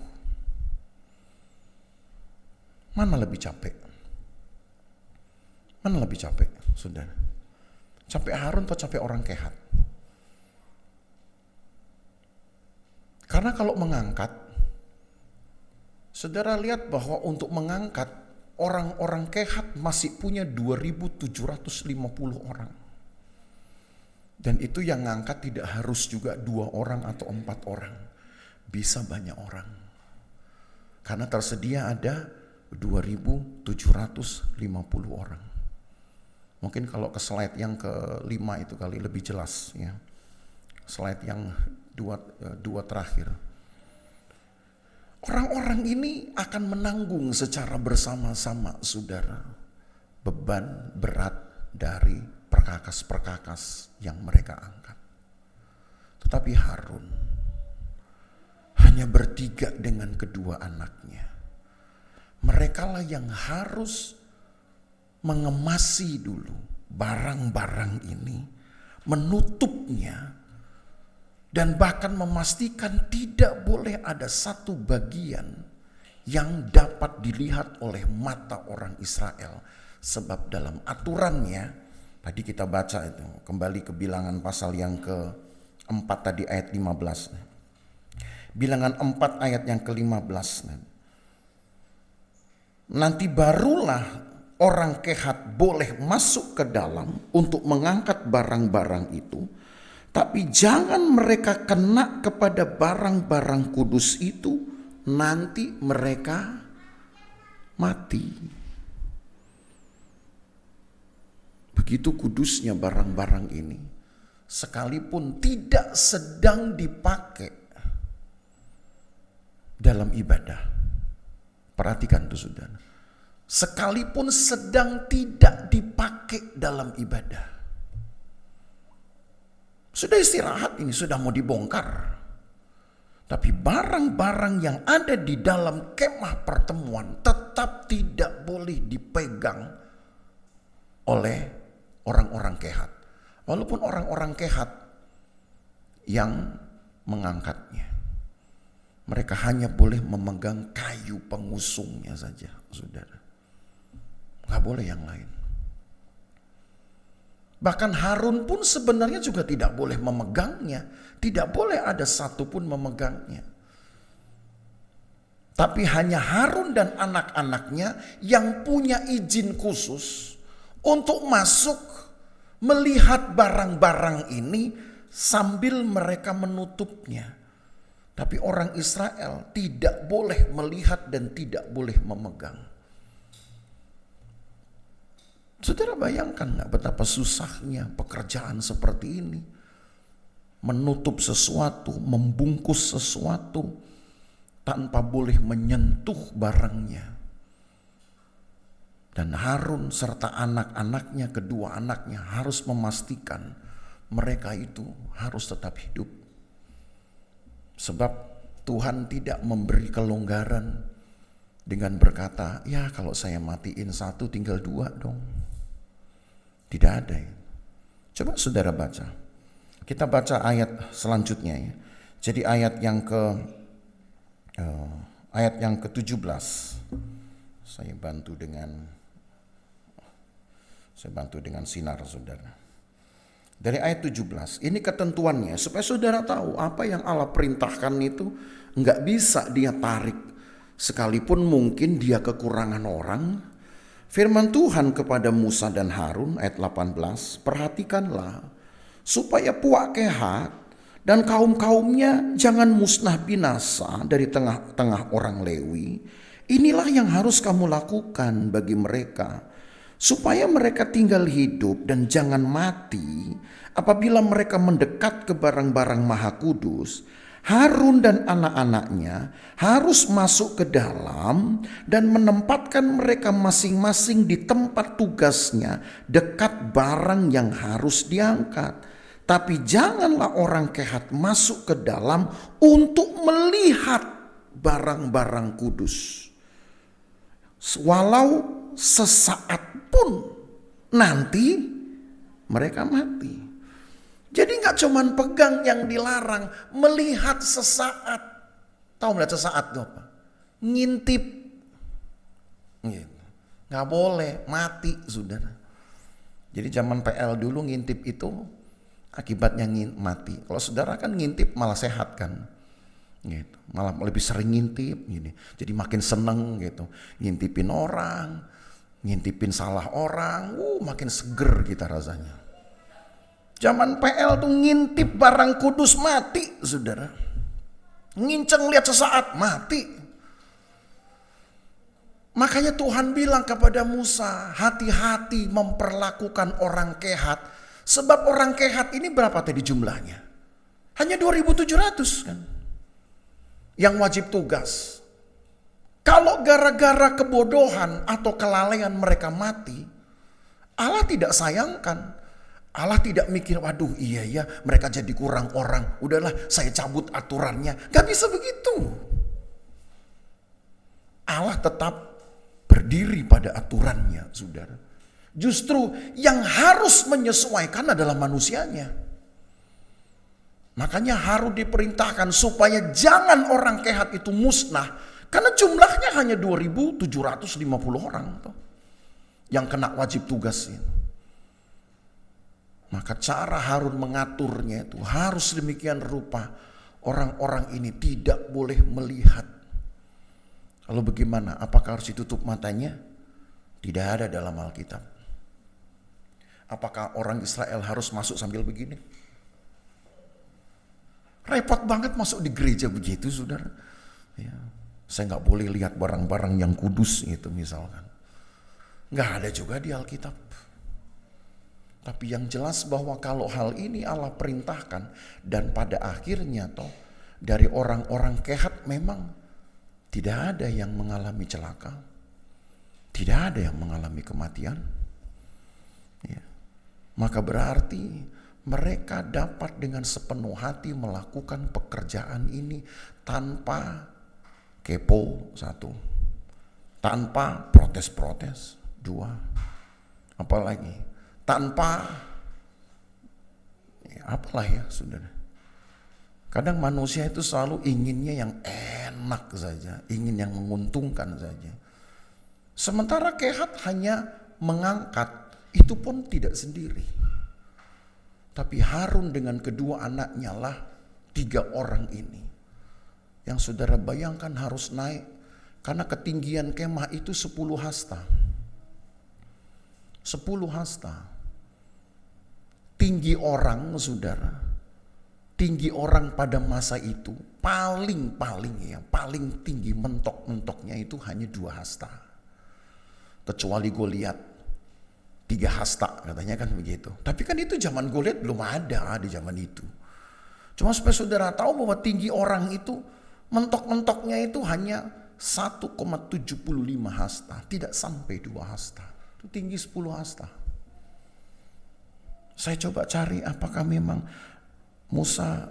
Mana lebih capek? Mana lebih capek, saudara? Capek Harun atau capek orang kehat? Karena kalau mengangkat, saudara lihat bahwa untuk mengangkat orang-orang kehat masih punya 2.750 orang. Dan itu yang ngangkat tidak harus juga 2 orang atau 4 orang. Bisa banyak orang. Karena tersedia ada 2.750 orang. Mungkin kalau ke slide yang ke-5 itu kali lebih jelas ya. Slide yang dua terakhir. Orang-orang ini akan menanggung secara bersama-sama, saudara, beban berat dari perkakas-perkakas yang mereka angkat. Tetapi Harun hanya bertiga dengan kedua anaknya. Merekalah yang harus mengemasi dulu barang-barang ini, menutupnya, dan bahkan memastikan tidak boleh ada satu bagian yang dapat dilihat oleh mata orang Israel. Sebab dalam aturannya, tadi kita baca itu, kembali ke Bilangan pasal yang ke-4 tadi ayat 15. Bilangan 4 ayat yang ke-15. Nanti barulah orang kehat boleh masuk ke dalam untuk mengangkat barang-barang itu. Tapi jangan mereka kena kepada barang-barang kudus itu, nanti mereka mati. Begitu kudusnya barang-barang ini, sekalipun tidak sedang dipakai dalam ibadah. Perhatikan tuh saudara. Sekalipun sedang tidak dipakai dalam ibadah. Sudah istirahat ini, sudah mau dibongkar. Tapi barang-barang yang ada di dalam kemah pertemuan tetap tidak boleh dipegang oleh orang-orang kehat. Walaupun orang-orang kehat yang mengangkatnya. Mereka hanya boleh memegang kayu pengusungnya saja, saudara. Gak boleh yang lain. Bahkan Harun pun sebenarnya juga tidak boleh memegangnya. Tidak boleh ada satupun memegangnya. Tapi hanya Harun dan anak-anaknya yang punya izin khusus untuk masuk melihat barang-barang ini sambil mereka menutupnya. Tapi orang Israel tidak boleh melihat dan tidak boleh memegang. Saudara bayangkan gak betapa susahnya pekerjaan seperti ini. Menutup sesuatu, membungkus sesuatu tanpa boleh menyentuh barangnya. Dan Harun serta anak-anaknya, kedua anaknya harus memastikan mereka itu harus tetap hidup. Sebab Tuhan tidak memberi kelonggaran dengan berkata, ya kalau saya matiin satu tinggal dua dong. Tidak ada ya. Coba saudara baca. Kita baca ayat selanjutnya ya. Jadi ayat yang ke-17. Saya bantu dengan sinar saudara. Dari ayat 17, ini ketentuannya supaya saudara tahu apa yang Allah perintahkan itu enggak bisa dia tarik. Sekalipun mungkin dia kekurangan orang. Firman Tuhan kepada Musa dan Harun ayat 18, perhatikanlah supaya puak kehat dan kaum-kaumnya jangan musnah binasa dari tengah-tengah orang Lewi. Inilah yang harus kamu lakukan bagi mereka, supaya mereka tinggal hidup dan jangan mati apabila mereka mendekat ke barang-barang maha kudus. Harun dan anak-anaknya harus masuk ke dalam dan menempatkan mereka masing-masing di tempat tugasnya dekat barang yang harus diangkat. Tapi janganlah orang kehat masuk ke dalam untuk melihat barang-barang kudus. Walau sesaat pun nanti mereka mati. Jadi gak cuman pegang yang dilarang, melihat sesaat. Tahu melihat sesaat itu apa? Ngintip. Gitu. Gak boleh, mati saudara. Jadi zaman PL dulu ngintip itu akibatnya mati. Kalau saudara kan ngintip malah sehat kan. Gitu. Malah lebih sering ngintip gini. Jadi makin seneng gitu. Ngintipin orang, ngintipin salah orang, makin seger kita rasanya. Zaman PL tuh ngintip barang kudus mati, saudara. Nginceng lihat sesaat mati. Makanya Tuhan bilang kepada Musa, hati-hati memperlakukan orang kehat. Sebab orang kehat ini berapa tadi jumlahnya? Hanya 2.700 kan. Yang wajib tugas. Kalau gara-gara kebodohan atau kelalaian mereka mati, Allah tidak sayangkan. Allah tidak mikir, waduh iya ya mereka jadi kurang orang. Udahlah saya cabut aturannya. Gak bisa begitu. Allah tetap berdiri pada aturannya, saudara. Justru yang harus menyesuaikan adalah manusianya. Makanya harus diperintahkan supaya jangan orang kehat itu musnah. Karena jumlahnya hanya 2.750 orang tuh, yang kena wajib tugas ini. Maka cara Harun mengaturnya itu harus demikian rupa. Orang-orang ini tidak boleh melihat. Lalu bagaimana? Apakah harus ditutup matanya? Tidak ada dalam Alkitab. Apakah orang Israel harus masuk sambil begini? Repot banget masuk di gereja begitu, saudara. Ya, saya nggak boleh lihat barang-barang yang kudus itu misalkan. Nggak ada juga di Alkitab. Tapi yang jelas bahwa kalau hal ini Allah perintahkan, dan pada akhirnya dari orang-orang Kehat memang tidak ada yang mengalami celaka, tidak ada yang mengalami kematian. Ya. Maka berarti mereka dapat dengan sepenuh hati melakukan pekerjaan ini tanpa kepo, satu, tanpa protes-protes, dua, apalagi tanpa apalah ya, saudara. Kadang manusia itu selalu inginnya yang enak saja, ingin yang menguntungkan saja. Sementara Kehat hanya mengangkat, itu pun tidak sendiri. Tapi Harun dengan kedua anaknya lah 3 orang ini. Yang saudara bayangkan harus naik, karena ketinggian kemah itu 10 hasta. 10 hasta. Tinggi orang, saudara, tinggi orang pada masa itu paling tinggi mentok-mentoknya itu hanya 2 hasta. Kecuali Goliat 3 hasta katanya kan begitu. Tapi kan itu zaman Goliat belum ada di zaman itu. Cuma supaya saudara tahu bahwa tinggi orang itu mentok-mentoknya itu hanya 1,75 hasta, tidak sampai 2 hasta. Itu tinggi 10 hasta. Saya coba cari apakah memang Musa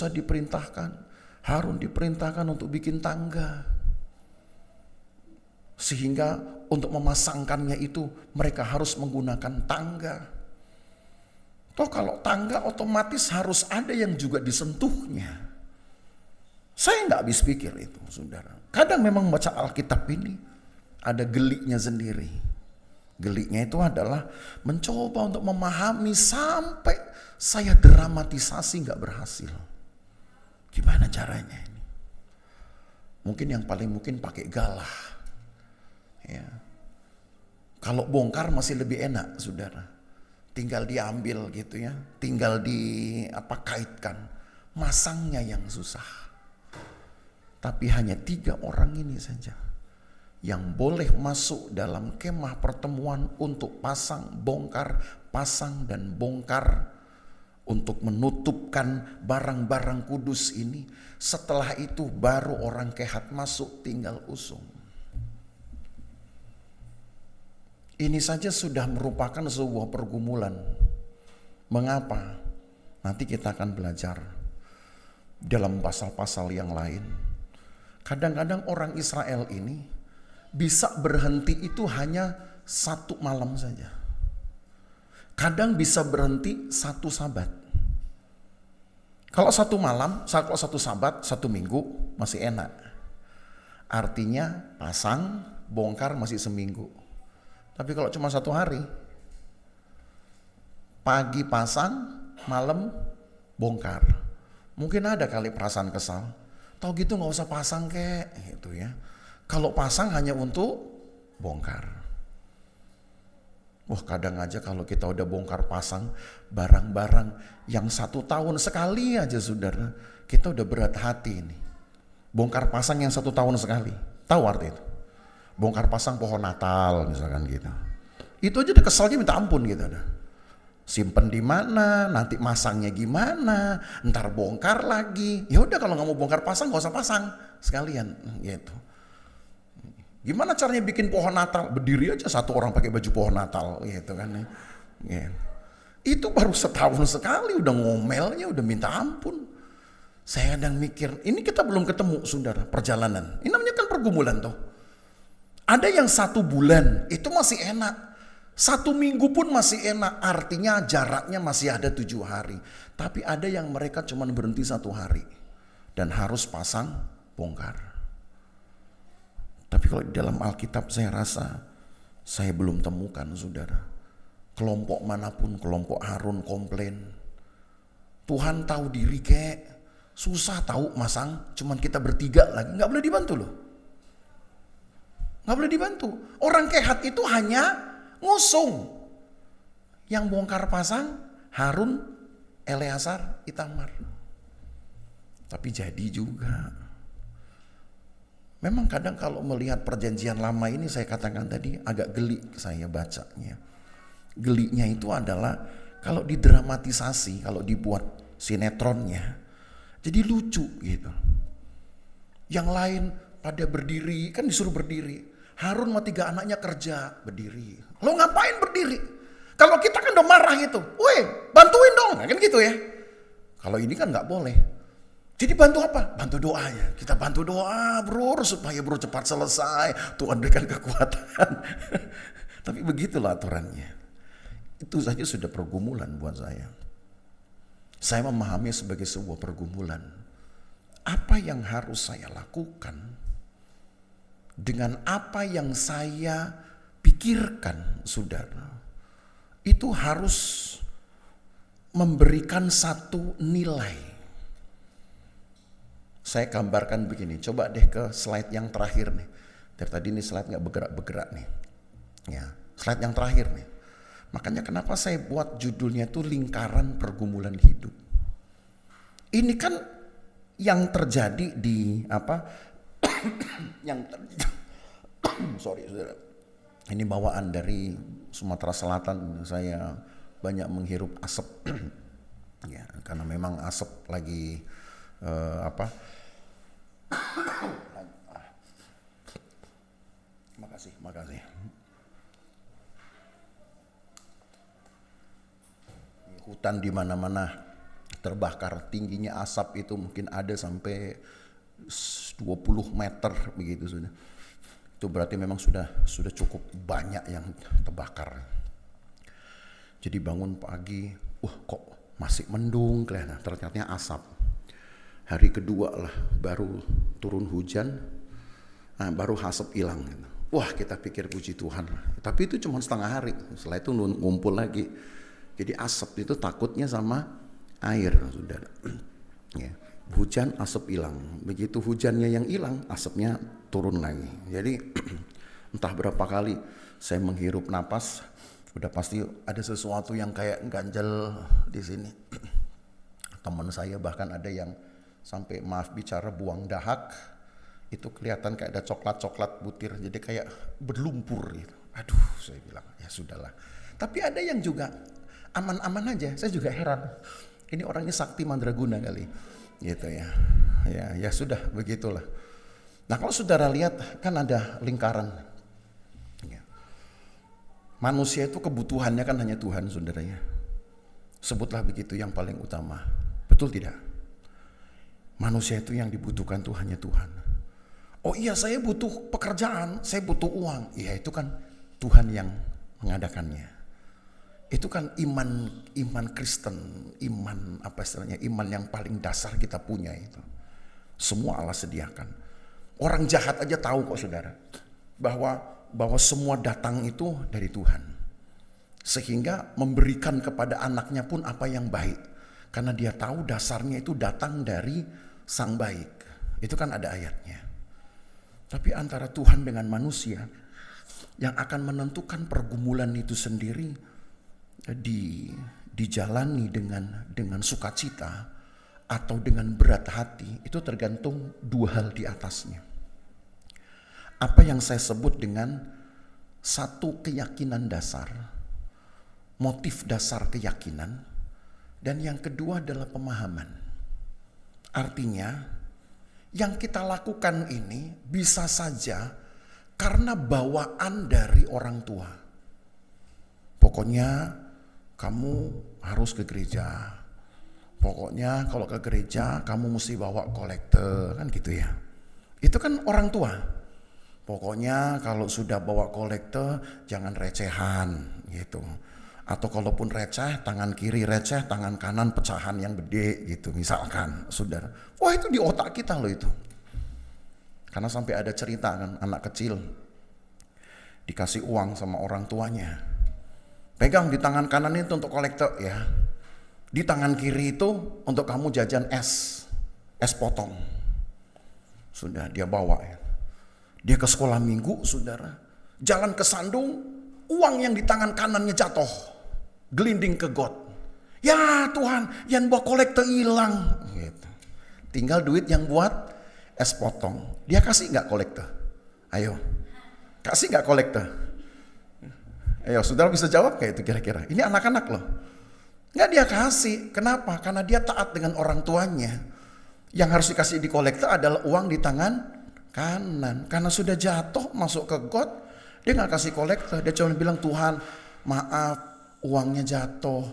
diperintahkan, Harun diperintahkan untuk bikin tangga. Sehingga untuk memasangkannya itu mereka harus menggunakan tangga. Kalau tangga otomatis harus ada yang juga disentuhnya. Saya nggak habis pikir itu, saudara. Kadang memang baca Alkitab ini ada geliknya sendiri. Geliknya itu adalah mencoba untuk memahami sampai saya dramatisasi nggak berhasil. Gimana caranya ini? Mungkin yang paling mungkin pakai galah. Ya. Kalau bongkar masih lebih enak, saudara. Tinggal diambil gitu ya, tinggal kaitkan. Masangnya yang susah. Tapi hanya 3 orang ini saja yang boleh masuk dalam kemah pertemuan untuk pasang, dan bongkar untuk menutupkan barang-barang kudus ini. Setelah itu baru orang Kehat masuk, tinggal usung. Ini saja sudah merupakan sebuah pergumulan. Mengapa? Nanti kita akan belajar dalam pasal-pasal yang lain. Kadang-kadang orang Israel ini bisa berhenti itu hanya 1 malam saja. Kadang bisa berhenti 1 sabat. Kalau 1 malam, kalau 1 sabat, 1 minggu masih enak. Artinya pasang, bongkar masih seminggu. Tapi kalau cuma 1 hari, pagi pasang, malam bongkar. Mungkin ada kali perasaan kesal. Tahu gitu nggak usah pasang kek, gitu ya. Kalau pasang hanya untuk bongkar. Wah, kadang aja kalau kita udah bongkar pasang barang-barang yang 1 tahun sekali aja, saudara, kita udah berat hati ini. Bongkar pasang yang 1 tahun sekali. Tahu arti itu? Bongkar pasang pohon Natal misalkan gitu. Itu aja udah keselnya minta ampun gitu. Simpen di mana, nanti masangnya gimana, ntar bongkar lagi. Ya udah, kalau nggak mau bongkar pasang nggak usah pasang sekalian gitu. Gimana caranya bikin pohon Natal? Berdiri aja 1 orang pakai baju pohon Natal gitu kan. Ya. Itu baru setahun sekali udah ngomelnya, udah minta ampun. Saya kadang mikir, ini kita belum ketemu, saudara, perjalanan. Ini namanya kan pergumulan tuh. Ada yang 1 bulan, itu masih enak. 1 minggu pun masih enak, artinya jaraknya masih ada 7 hari. Tapi ada yang mereka cuma berhenti 1 hari. Dan harus pasang, bongkar. Tapi kalau di dalam Alkitab saya rasa saya belum temukan, saudara. Kelompok manapun, kelompok Harun komplain. Tuhan tahu diri kek, susah tahu masang, cuman kita bertiga lagi, nggak boleh dibantu loh. Nggak boleh dibantu. Orang Kehat itu hanya ngusung. Yang bongkar pasang Harun, Eleazar, Itamar. Tapi jadi juga. Memang kadang kalau melihat perjanjian lama ini, saya katakan tadi agak geli saya bacanya. Gelinya itu adalah kalau didramatisasi, kalau dibuat sinetronnya, jadi lucu gitu. Yang lain pada berdiri, kan disuruh berdiri. Harun sama 3 anaknya kerja, berdiri. Lo ngapain berdiri? Kalau kita kan udah marah gitu, woi bantuin dong, kan gitu ya. Kalau ini kan nggak boleh. Jadi bantu apa? Bantu doanya. Kita bantu doa bro, supaya bro cepat selesai. Tuhan berikan kekuatan. Tapi begitulah aturannya. Itu saja sudah pergumulan buat saya. Saya memahami sebagai sebuah pergumulan. Apa yang harus saya lakukan dengan apa yang saya pikirkan, saudara, itu harus memberikan satu nilai. Saya gambarkan begini, coba deh ke slide yang terakhir nih. Dari tadi ini slide nggak bergerak-bergerak nih. Ya, slide yang terakhir nih. Makanya kenapa saya buat judulnya itu lingkaran pergumulan hidup. Ini kan yang terjadi di apa? Sorry, saudara. Ini bawaan dari Sumatera Selatan. Saya banyak menghirup asap. Ya, karena memang asap lagi Makasih. Hutan di mana-mana terbakar, tingginya asap itu mungkin ada sampai 20 meter begitu sudah. Itu berarti memang sudah cukup banyak yang terbakar. Jadi bangun pagi, kok masih mendung kelihatan, ternyata asap. Hari kedua lah baru turun hujan, baru asap hilang. Wah, kita pikir puji Tuhan. Tapi itu cuma setengah hari, setelah itu ngumpul lagi. Jadi asap itu takutnya sama air, saudara. Ya, hujan asap hilang. Begitu hujannya yang hilang, asapnya turun lagi. Jadi entah berapa kali saya menghirup napas, udah pasti ada sesuatu yang kayak ganjel di sini. Teman saya bahkan ada yang sampai maaf bicara buang dahak, itu kelihatan kayak ada coklat-coklat butir, jadi kayak berlumpur gitu. Aduh, saya bilang ya sudahlah. Tapi ada yang juga aman-aman aja, saya juga heran. Ini orangnya sakti mandraguna kali, gitu ya. Ya sudah begitulah. Nah kalau saudara lihat kan ada lingkaran. Ya. Manusia itu kebutuhannya kan hanya Tuhan, saudaranya. Sebutlah begitu yang paling utama, betul tidak? Manusia itu yang dibutuhkan tuh hanya Tuhan. Oh iya, saya butuh pekerjaan, saya butuh uang. Iya, itu kan Tuhan yang mengadakannya. Itu kan iman Kristen, iman apa istilahnya, iman yang paling dasar kita punya itu. Semua Allah sediakan. Orang jahat aja tahu kok saudara, bahwa semua datang itu dari Tuhan. Sehingga memberikan kepada anaknya pun apa yang baik. Karena dia tahu dasarnya itu datang dari Sang Baik. Itu kan ada ayatnya. Tapi antara Tuhan dengan manusia yang akan menentukan pergumulan itu sendiri dijalani dengan sukacita atau dengan berat hati, itu tergantung 2 hal di atasnya. Apa yang saya sebut dengan satu keyakinan dasar, motif dasar keyakinan, dan yang kedua adalah pemahaman. Artinya, yang kita lakukan ini bisa saja karena bawaan dari orang tua. Pokoknya kamu harus ke gereja. Pokoknya kalau ke gereja kamu mesti bawa kolekte, kan gitu ya. Itu kan orang tua. Pokoknya kalau sudah bawa kolekte jangan recehan gitu. Atau kalaupun receh, tangan kiri receh, tangan kanan pecahan yang gede gitu misalkan, saudara. Wah, itu di otak kita loh itu. Karena sampai ada cerita kan, anak kecil dikasih uang sama orang tuanya. Pegang di tangan kanan itu untuk kolektor ya. Di tangan kiri itu untuk kamu jajan es potong. Sudah dia bawa ya. Dia ke sekolah minggu, saudara. Jalan ke Sandung, uang yang di tangan kanannya jatuh. Gelinding ke got. Ya Tuhan, yang buat kolektor hilang. Gitu. Tinggal duit yang buat es potong. Dia kasih nggak kolektor? Ayo, kasih nggak kolektor? Ayo, saudara bisa jawab kayak itu kira-kira? Ini anak-anak loh. Nggak dia kasih. Kenapa? Karena dia taat dengan orang tuanya. Yang harus dikasih di kolektor adalah uang di tangan kanan. Karena sudah jatuh masuk ke got, dia nggak kasih kolektor. Dia cuma bilang, Tuhan maaf uangnya jatuh.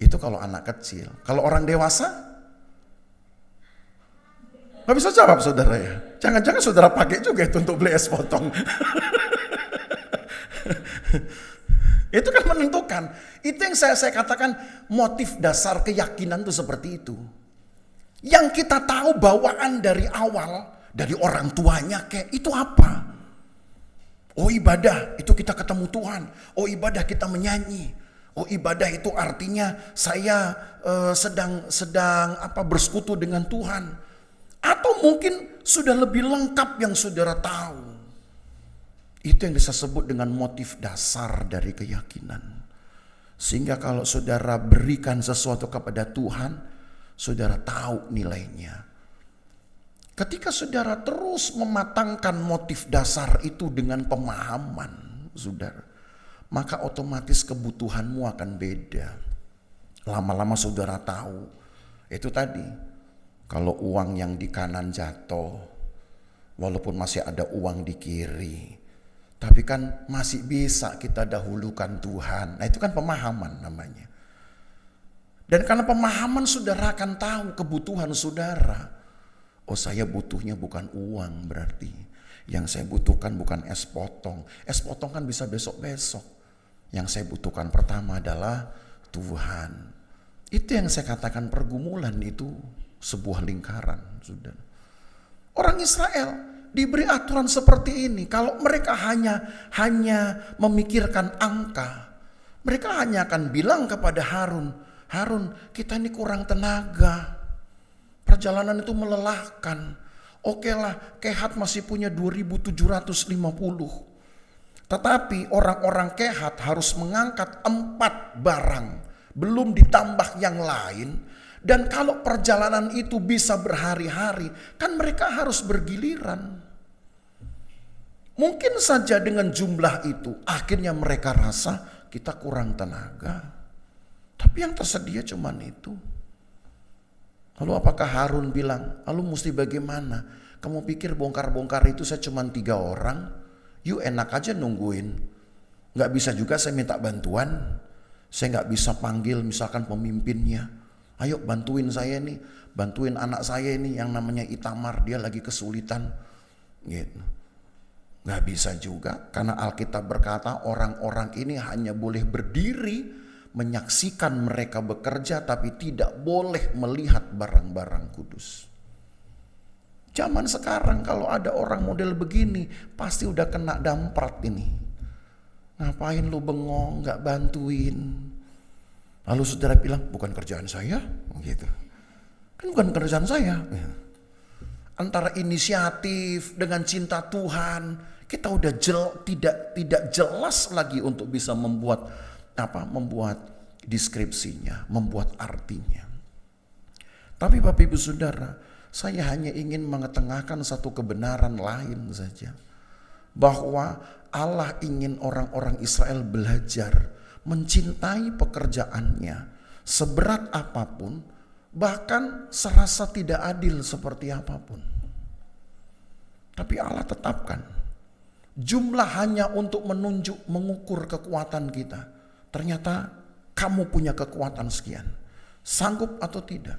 Itu kalau anak kecil. Kalau orang dewasa, nggak bisa jawab saudara ya. Jangan-jangan saudara pakai juga itu untuk beli es potong. Itu kan menentukan. Itu yang saya katakan motif dasar keyakinan itu seperti itu. Yang kita tahu bawaan dari awal, dari orang tuanya kayak itu apa? Oh ibadah itu kita ketemu Tuhan. Oh ibadah kita menyanyi. Oh ibadah itu artinya saya sedang bersekutu dengan Tuhan. Atau mungkin sudah lebih lengkap yang saudara tahu. Itu yang bisa sebut dengan motif dasar dari keyakinan. Sehingga kalau saudara berikan sesuatu kepada Tuhan, saudara tahu nilainya. Ketika saudara terus mematangkan motif dasar itu dengan pemahaman, saudara, maka otomatis kebutuhanmu akan beda. Lama-lama saudara tahu, itu tadi, kalau uang yang di kanan jatuh, walaupun masih ada uang di kiri, tapi kan masih bisa kita dahulukan Tuhan. Nah itu kan pemahaman namanya. Dan karena pemahaman saudara akan tahu kebutuhan saudara. Oh saya butuhnya bukan uang berarti. Yang saya butuhkan bukan es potong. Es potong kan bisa besok-besok. Yang saya butuhkan pertama adalah Tuhan. Itu yang saya katakan pergumulan itu sebuah lingkaran. Saudara. Orang Israel diberi aturan seperti ini. Kalau mereka hanya memikirkan angka, mereka hanya akan bilang kepada Harun, Harun kita ini kurang tenaga, perjalanan itu melelahkan. Oke lah, Kehat masih punya 2.750. Tetapi orang-orang Kehat harus mengangkat 4 barang, belum ditambah yang lain. Dan kalau perjalanan itu bisa berhari-hari, kan mereka harus bergiliran. Mungkin saja dengan jumlah itu, akhirnya mereka rasa kita kurang tenaga. Tapi yang tersedia cuman itu. Lalu apakah Harun bilang, lalu mesti bagaimana? Kamu pikir bongkar-bongkar itu saya cuman 3 orang? Yuk enak aja nungguin. Gak bisa juga saya minta bantuan. Saya gak bisa panggil misalkan pemimpinnya. Ayo bantuin saya nih, bantuin anak saya ini yang namanya Itamar, dia lagi kesulitan. Gitu. Gak bisa juga, karena Alkitab berkata orang-orang ini hanya boleh berdiri menyaksikan mereka bekerja, tapi tidak boleh melihat barang-barang kudus. Zaman sekarang kalau ada orang model begini, pasti udah kena damprat ini. Ngapain lu bengong, gak bantuin? Lalu saudara bilang, bukan kerjaan saya, gitu. Kan bukan kerjaan saya. Antara inisiatif dengan cinta Tuhan, kita udah tidak jelas lagi untuk bisa membuat deskripsinya, membuat artinya. Tapi Bapak Ibu Saudara, saya hanya ingin mengetengahkan satu kebenaran lain saja, bahwa Allah ingin orang-orang Israel belajar mencintai pekerjaannya seberat apapun, bahkan serasa tidak adil seperti apapun. Tapi Allah tetapkan jumlah hanya untuk mengukur kekuatan kita. Ternyata kamu punya kekuatan sekian, sanggup atau tidak.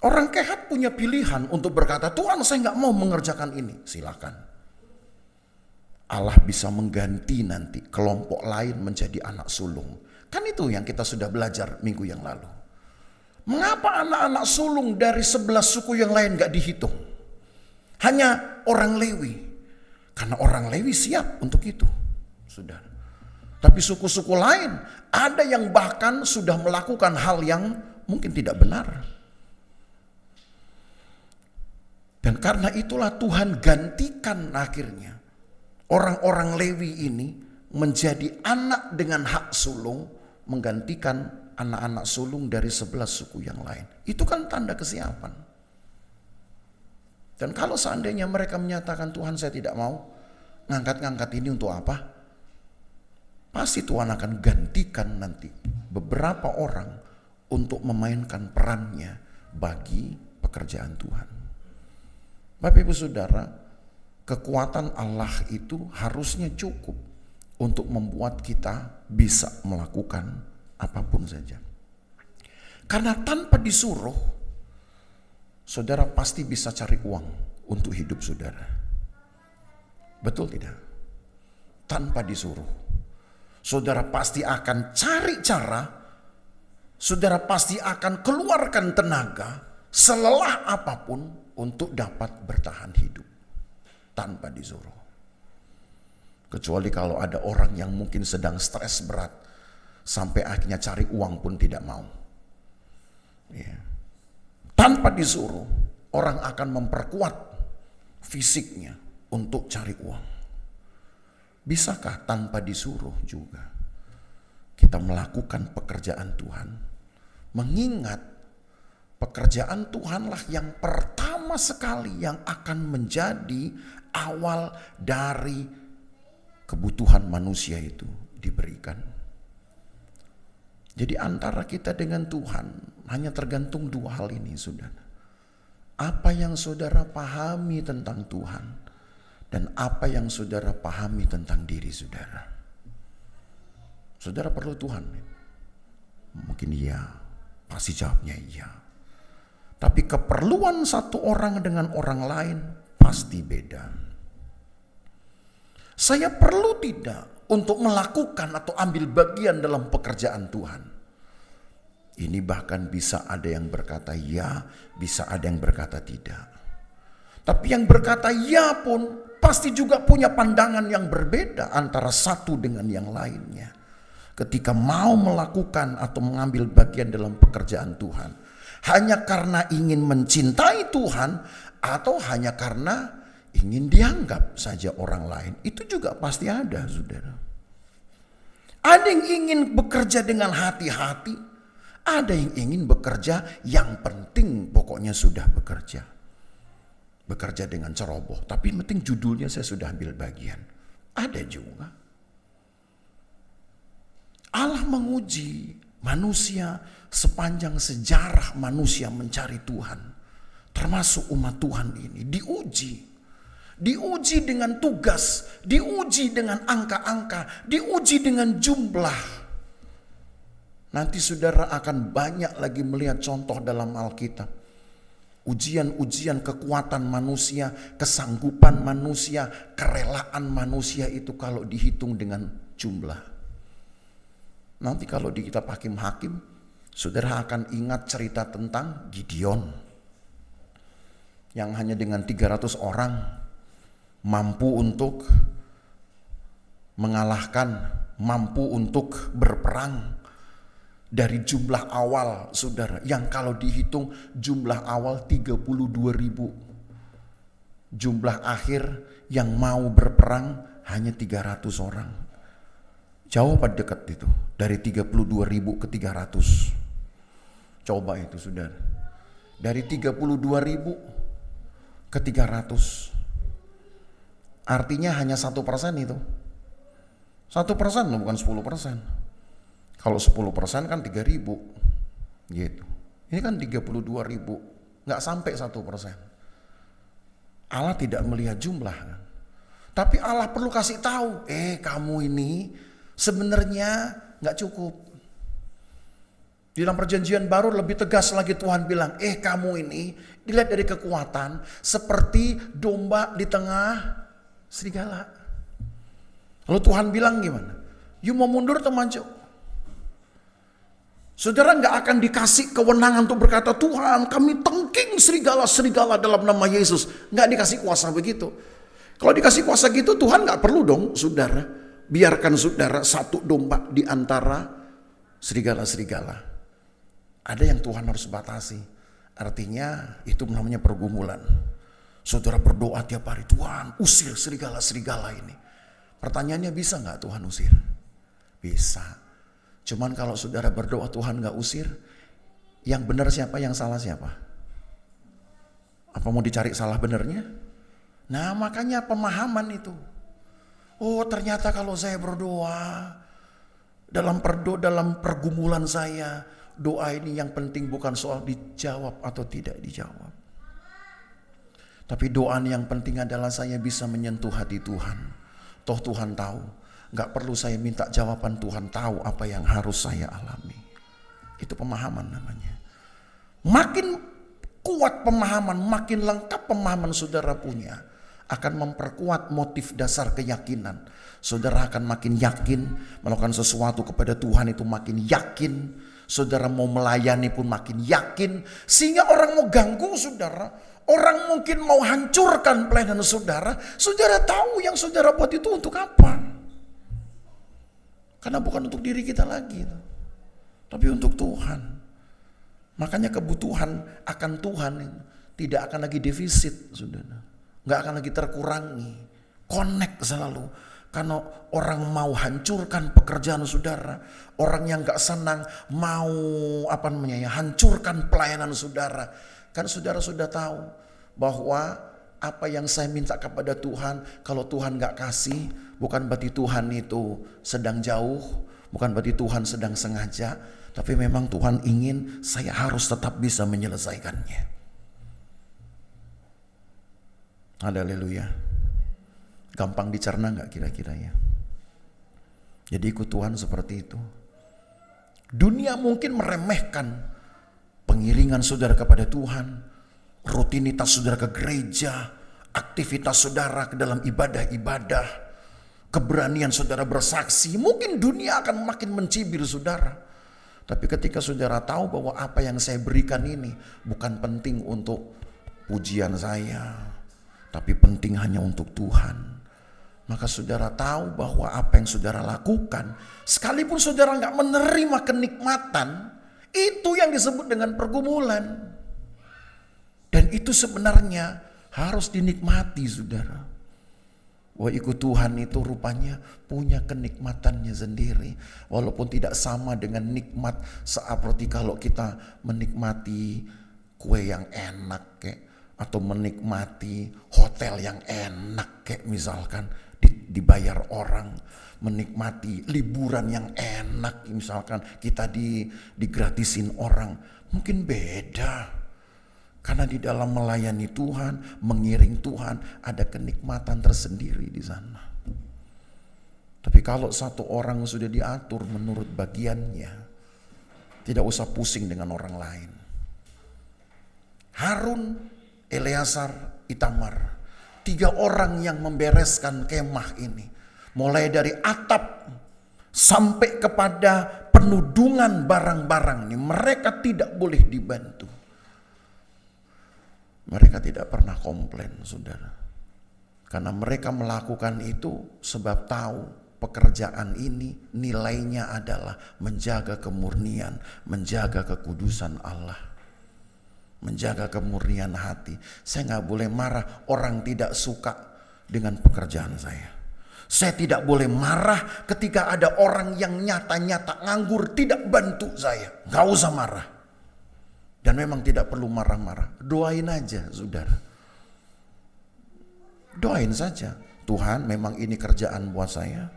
Orang Kehat punya pilihan untuk berkata, Tuhan saya gak mau mengerjakan ini, silakan. Allah bisa mengganti nanti kelompok lain menjadi anak sulung. Kan itu yang kita sudah belajar minggu yang lalu. Mengapa anak-anak sulung dari 11 suku yang lain gak dihitung? Hanya orang Lewi. Karena orang Lewi siap untuk itu. Sudah. Tapi suku-suku lain ada yang bahkan sudah melakukan hal yang mungkin tidak benar. Dan karena itulah Tuhan gantikan akhirnya orang-orang Lewi ini menjadi anak dengan hak sulung, menggantikan anak-anak sulung dari 11 suku yang lain. Itu kan tanda kesiapan. Dan kalau seandainya mereka menyatakan, Tuhan saya tidak mau ngangkat-ngangkat ini untuk apa? pasti Tuhan akan gantikan nanti beberapa orang untuk memainkan perannya bagi pekerjaan Tuhan. Bapak Ibu Saudara, kekuatan Allah itu harusnya cukup untuk membuat kita bisa melakukan apapun saja. Karena tanpa disuruh, saudara pasti bisa cari uang untuk hidup saudara. Betul tidak? Tanpa disuruh, saudara pasti akan cari cara, saudara pasti akan keluarkan tenaga selelah apapun untuk dapat bertahan hidup tanpa disuruh. Kecuali kalau ada orang yang mungkin sedang stres berat sampai akhirnya cari uang pun tidak mau. Ya. Tanpa disuruh, orang akan memperkuat fisiknya untuk cari uang. Bisakah tanpa disuruh juga kita melakukan pekerjaan Tuhan? Mengingat pekerjaan Tuhanlah yang pertama sekali yang akan menjadi awal dari kebutuhan manusia itu diberikan. Jadi antara kita dengan Tuhan hanya tergantung dua hal ini, saudara. Apa yang saudara pahami tentang Tuhan dan apa yang saudara pahami tentang diri saudara. Saudara perlu Tuhan? Mungkin iya, pasti jawabnya iya. Tapi keperluan satu orang dengan orang lain pasti beda. Saya perlu tidak untuk melakukan atau ambil bagian dalam pekerjaan Tuhan. Ini bahkan bisa ada yang berkata ya, bisa ada yang berkata tidak. Tapi yang berkata ya pun pasti juga punya pandangan yang berbeda antara satu dengan yang lainnya. Ketika mau melakukan atau mengambil bagian dalam pekerjaan Tuhan. Hanya karena ingin mencintai Tuhan atau hanya karena ingin dianggap saja orang lain. Itu juga pasti ada, saudara. Ada yang ingin bekerja dengan hati-hati. Ada yang ingin bekerja yang penting pokoknya sudah bekerja. Bekerja dengan ceroboh. Tapi penting judulnya saya sudah ambil bagian. Ada juga. Allah menguji manusia sepanjang sejarah manusia mencari Tuhan. Termasuk umat Tuhan ini diuji. Diuji dengan tugas, diuji dengan angka-angka, diuji dengan jumlah. Nanti saudara akan banyak lagi melihat contoh dalam Alkitab. Ujian-ujian kekuatan manusia, kesanggupan manusia, kerelaan manusia itu kalau dihitung dengan jumlah. Nanti kalau di kitab Hakim-Hakim, saudara akan ingat cerita tentang Gideon. Yang hanya dengan 300 orang mampu untuk mengalahkan, mampu untuk berperang. Dari jumlah awal saudara, yang kalau dihitung jumlah awal 32.000. Jumlah akhir yang mau berperang hanya 300 orang. Jauh apa dekat itu? Dari 32.000 ke 300. Coba itu saudara. Dari 32.000 ke 300. Artinya hanya 1% itu. 1% bukan 10%. Kalau 10% kan 3.000. Gitu. Ini kan 32.000. Gak sampai 1%. Allah tidak melihat jumlah kan. Tapi Allah perlu kasih tahu. Kamu ini sebenarnya gak cukup. Di dalam perjanjian baru lebih tegas lagi Tuhan bilang. Kamu ini dilihat dari kekuatan. Seperti domba di tengah serigala. Lalu Tuhan bilang gimana? You mau mundur atau maju? Saudara gak akan dikasih kewenangan untuk berkata, Tuhan kami tengking serigala-serigala dalam nama Yesus. Gak dikasih kuasa begitu. Kalau dikasih kuasa gitu Tuhan gak perlu dong saudara. Biarkan saudara satu domba di antara serigala-serigala. Ada yang Tuhan harus batasi. Artinya itu namanya pergumulan. Saudara berdoa tiap hari, Tuhan usir serigala-serigala ini. Pertanyaannya bisa gak Tuhan usir? Bisa. Cuman kalau saudara berdoa Tuhan gak usir, yang benar siapa, yang salah siapa? Apa mau dicari salah benernya? Nah makanya pemahaman itu. Oh ternyata kalau saya berdoa, dalam pergumulan saya, doa ini yang penting bukan soal dijawab atau tidak dijawab. Tapi doa yang penting adalah saya bisa menyentuh hati Tuhan. Toh Tuhan tahu, gak perlu saya minta jawaban, Tuhan tahu apa yang harus saya alami. Itu pemahaman namanya. Makin kuat pemahaman, makin lengkap pemahaman saudara punya, akan memperkuat motif dasar keyakinan. Saudara akan makin yakin melakukan sesuatu kepada Tuhan, itu makin yakin. Saudara mau melayani pun makin yakin. Sehingga orang mau ganggu saudara, orang mungkin mau hancurkan pelayanan saudara, saudara tahu yang saudara buat itu untuk apa. Karena bukan untuk diri kita lagi, tapi untuk Tuhan. Makanya kebutuhan akan Tuhan tidak akan lagi defisit, saudara. Nggak akan lagi terkurangi. Connect selalu. Karena orang mau hancurkan pekerjaan saudara, orang yang gak senang mau hancurkan pelayanan saudara. Kan saudara sudah tahu bahwa apa yang saya minta kepada Tuhan, kalau Tuhan gak kasih, bukan berarti Tuhan itu sedang jauh, bukan berarti Tuhan sedang sengaja, tapi memang Tuhan ingin saya harus tetap bisa menyelesaikannya. Haleluya. Gampang dicerna gak kira-kira ya? Jadi ikut Tuhan seperti itu. Dunia mungkin meremehkan pengiringan saudara kepada Tuhan, rutinitas saudara ke gereja, aktivitas saudara ke dalam ibadah-ibadah, keberanian saudara bersaksi. Mungkin dunia akan makin mencibir saudara. Tapi ketika saudara tahu bahwa apa yang saya berikan ini bukan penting untuk pujian saya, tapi penting hanya untuk Tuhan, maka saudara tahu bahwa apa yang saudara lakukan, sekalipun saudara gak menerima kenikmatan, itu yang disebut dengan pergumulan. Dan itu sebenarnya harus dinikmati saudara. Bahwa ikut Tuhan itu rupanya punya kenikmatannya sendiri. Walaupun tidak sama dengan nikmat seperti kalau kita menikmati kue yang enak kayak, atau menikmati hotel yang enak kayak misalkan dibayar orang, menikmati liburan yang enak misalkan kita digratisin orang, mungkin beda. Karena di dalam melayani Tuhan, mengiring Tuhan, ada kenikmatan tersendiri di sana. Tapi kalau satu orang sudah diatur menurut bagiannya, tidak usah pusing dengan orang lain. Harun, Eleazar, Itamar, 3 orang yang membereskan kemah ini. Mulai dari atap sampai kepada penudungan barang-barang ini, mereka tidak boleh dibantu. Mereka tidak pernah komplain, saudara. Karena mereka melakukan itu sebab tahu pekerjaan ini nilainya adalah menjaga kemurnian, menjaga kekudusan Allah, menjaga kemurnian hati. Saya gak boleh marah orang tidak suka dengan pekerjaan saya. Saya tidak boleh marah ketika ada orang yang nyata-nyata nganggur tidak bantu saya. Gak usah marah. Dan memang tidak perlu marah-marah. Doain aja saudara. Doain saja. Tuhan, memang ini kerjaan buat saya.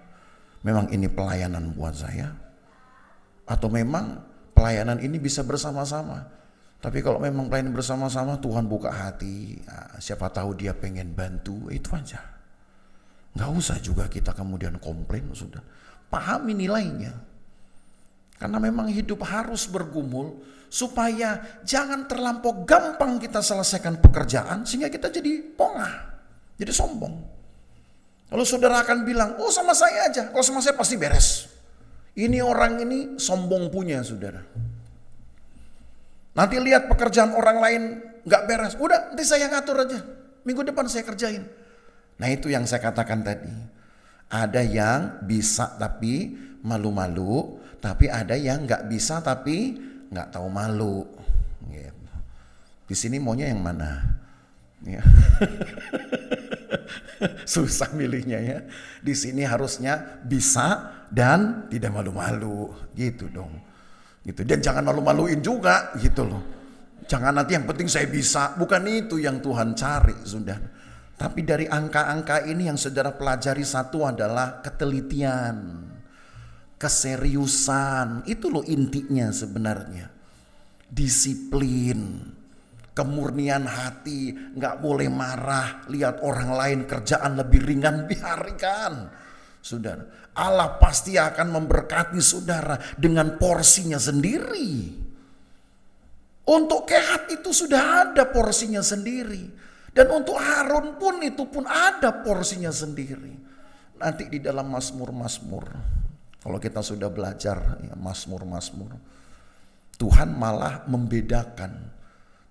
Memang ini pelayanan buat saya. Atau memang pelayanan ini bisa bersama-sama. Tapi kalau memang pelayanan bersama-sama, Tuhan buka hati. Siapa tahu dia pengen bantu. Itu aja. Gak usah juga kita kemudian komplain sudah. Pahami nilainya. Karena memang hidup harus bergumul supaya jangan terlampau gampang kita selesaikan pekerjaan sehingga kita jadi pongah, jadi sombong. Lalu saudara akan bilang, oh sama saya aja, kalau sama saya pasti beres. Ini orang ini sombong punya saudara. Nanti lihat pekerjaan orang lain gak beres, udah nanti saya ngatur aja, minggu depan saya kerjain. Nah itu yang saya katakan tadi. Ada yang bisa tapi malu-malu, tapi ada yang gak bisa tapi gak tahu malu. Gitu. Di sini maunya yang mana? Ya. Susah milihnya ya. Di sini harusnya bisa dan tidak malu-malu, gitu dong. Gitu. Dan jangan malu-maluin juga, gitu loh. Jangan nanti yang penting saya bisa. Bukan itu yang Tuhan cari, sudah. Tapi dari angka-angka ini yang saudara pelajari satu adalah ketelitian. keseriusan. Itu loh intinya sebenarnya. Disiplin, kemurnian hati, nggak boleh marah. Lihat orang lain kerjaan lebih ringan, biarkan. Saudara, Allah pasti akan memberkati saudara dengan porsinya sendiri. Untuk Kehat itu sudah ada porsinya sendiri. Dan untuk Harun pun itu pun ada porsinya sendiri. Nanti di dalam Mazmur-Mazmur, kalau kita sudah belajar ya, Mazmur-Mazmur, Tuhan malah membedakan.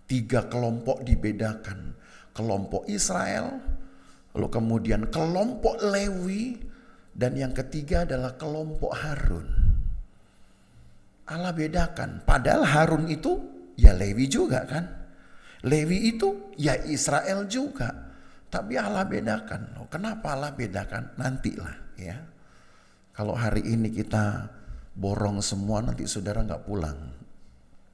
3 kelompok dibedakan. Kelompok Israel, lalu kemudian kelompok Lewi, dan yang ketiga adalah kelompok Harun. Allah bedakan. Padahal Harun itu ya Lewi juga kan. Lewi itu ya Israel juga. Tapi Allah bedakan. Loh, kenapa Allah bedakan? Nantilah ya. Kalau hari ini kita borong semua, nanti saudara nggak pulang.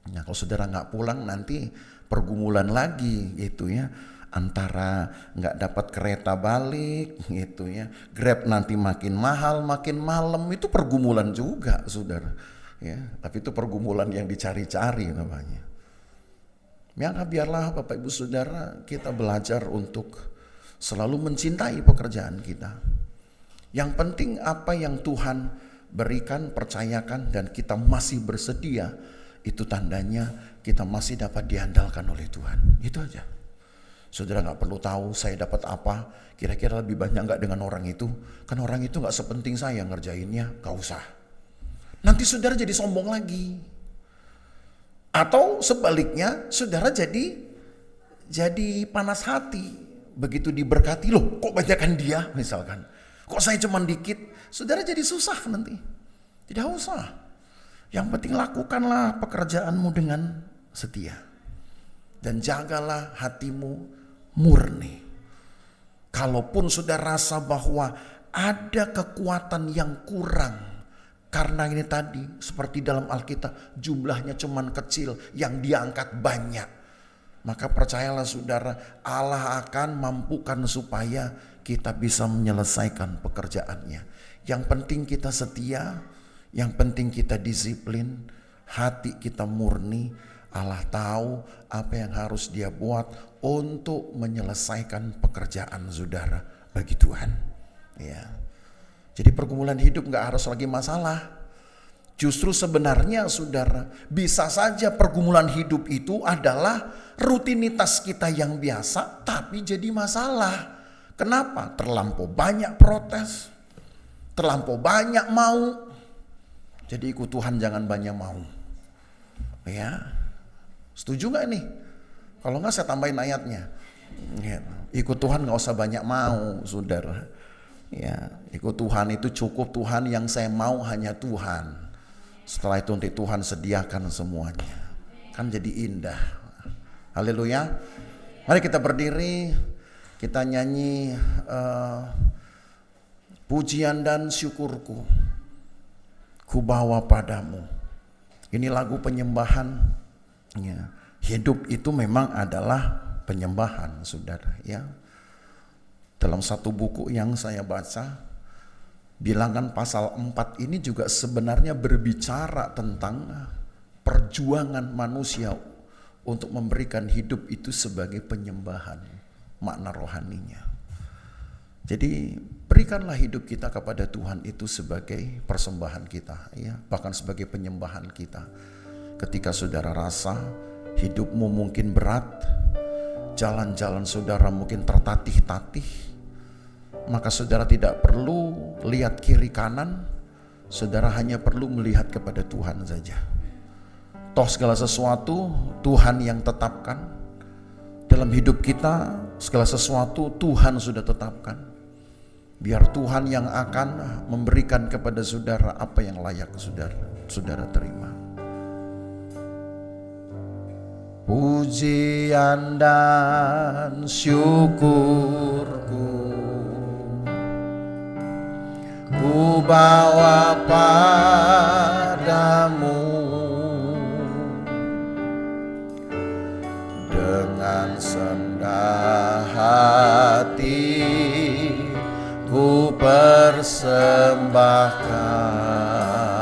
Nah, kalau saudara nggak pulang, nanti pergumulan lagi gitu ya. Antara nggak dapat kereta balik gitu ya. Grab nanti makin mahal, makin malam, itu pergumulan juga saudara. Ya, tapi itu pergumulan yang dicari-cari namanya. Maka biarlah Bapak Ibu Saudara kita belajar untuk selalu mencintai pekerjaan kita. Yang penting apa yang Tuhan berikan, percayakan, dan kita masih bersedia, itu tandanya kita masih dapat diandalkan oleh Tuhan. Itu aja. Saudara gak perlu tahu saya dapat apa, kira-kira lebih banyak gak dengan orang itu. Kan orang itu gak sepenting saya ngerjainnya, gak usah. Nanti saudara jadi sombong lagi. Atau sebaliknya saudara jadi panas hati. Begitu diberkati, loh kok banyakan dia misalkan. Kok saya cuma dikit, saudara jadi susah nanti. Tidak usah. Yang penting lakukanlah pekerjaanmu dengan setia. Dan jagalah hatimu murni. Kalaupun sudah rasa bahwa ada kekuatan yang kurang, karena ini tadi seperti dalam Alkitab jumlahnya cuman kecil, yang diangkat banyak, maka percayalah saudara, Allah akan mampukan supaya kita bisa menyelesaikan pekerjaannya. Yang penting kita setia, yang penting kita disiplin, hati kita murni. Allah tahu apa yang harus dia buat untuk menyelesaikan pekerjaan saudara bagi Tuhan. Ya. Jadi pergumulan hidup gak harus lagi masalah. Justru sebenarnya saudara, bisa saja pergumulan hidup itu adalah rutinitas kita yang biasa, tapi jadi masalah. Kenapa? Terlampau banyak protes, terlampau banyak mau. Jadi ikut Tuhan jangan banyak mau. Ya, setuju gak nih? Kalau gak saya tambahin ayatnya. Ya, ikut Tuhan gak usah banyak mau saudara. Ya, ikut Tuhan itu cukup, Tuhan yang saya mau hanya Tuhan. Setelah itu nanti Tuhan sediakan semuanya. Kan jadi indah. Haleluya. Mari kita berdiri, kita nyanyi pujian dan syukurku ku bawa padamu. Ini lagu penyembahan. Ya. Hidup itu memang adalah penyembahan, saudara. Ya. Dalam satu buku yang saya baca, Bilangan pasal 4 ini juga sebenarnya berbicara tentang perjuangan manusia untuk memberikan hidup itu sebagai penyembahan, makna rohaninya. Jadi berikanlah hidup kita kepada Tuhan itu sebagai persembahan kita, ya, bahkan sebagai penyembahan kita. Ketika saudara rasa hidupmu mungkin berat, jalan-jalan saudara mungkin tertatih-tatih, maka saudara tidak perlu lihat kiri kanan, saudara hanya perlu melihat kepada Tuhan saja. Toh segala sesuatu Tuhan yang tetapkan dalam hidup kita, segala sesuatu Tuhan sudah tetapkan. Biar Tuhan yang akan memberikan kepada saudara apa yang layak saudara terima. Pujian dan syukurku ku bawa padamu, dengan sendah hati ku persembahkan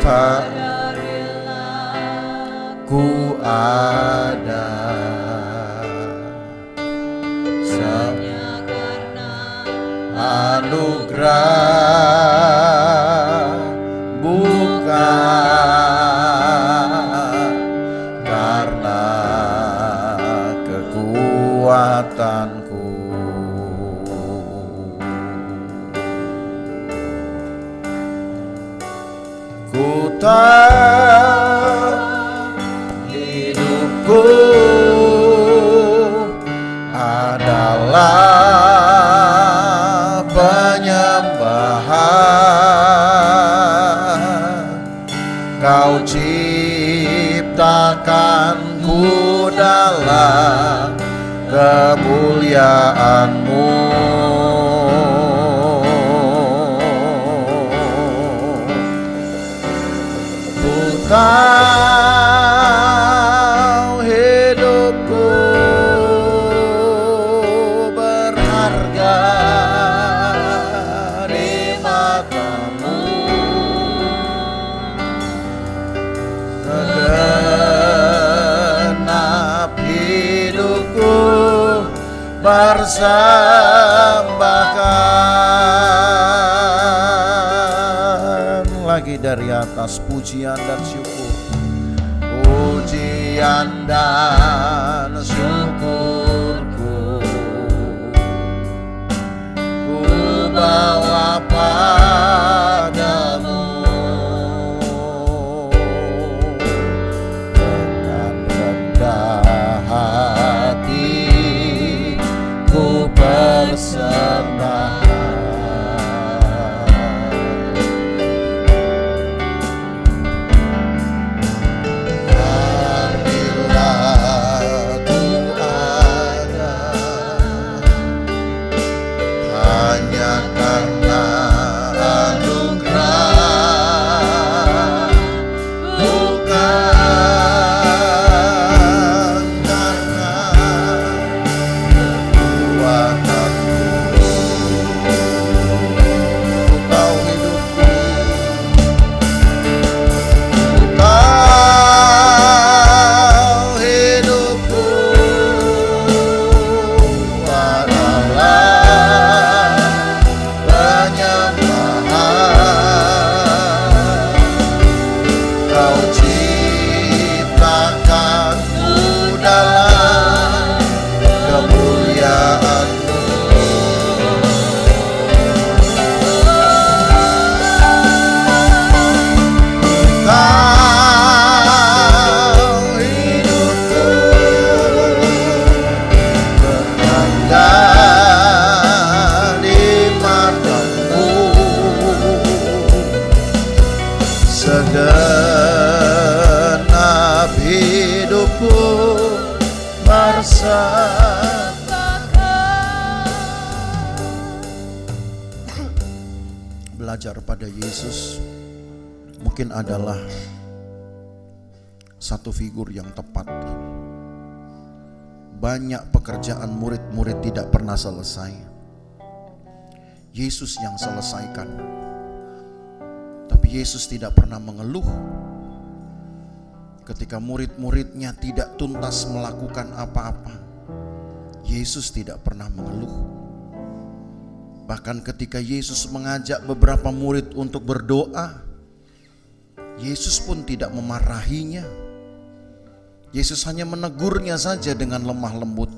pada ku ada hanya karena anugerah, bukan karena kekuatanku. Ku tahu hidupku adalah penyembahan. Kau ciptakanku dalam kemuliaan-Mu. Ku tahu hidupku berharga di mata-Mu. Segenap hidupku persembahkan. Lagi dari atas pujian dan syukur, pujian dan syukurku ku bawa padamu. Dengan rendah hati ku persembahkan. Segenap hidupku belajar pada Yesus mungkin adalah satu figur yang tepat. Banyak pekerjaan murid-murid tidak pernah selesai. Yesus yang selesaikan. Tapi Yesus tidak pernah mengeluh ketika murid-muridnya tidak tuntas melakukan apa-apa. Yesus tidak pernah mengeluh. Bahkan ketika Yesus mengajak beberapa murid untuk berdoa, Yesus pun tidak memarahinya. Yesus hanya menegurnya saja dengan lemah lembut.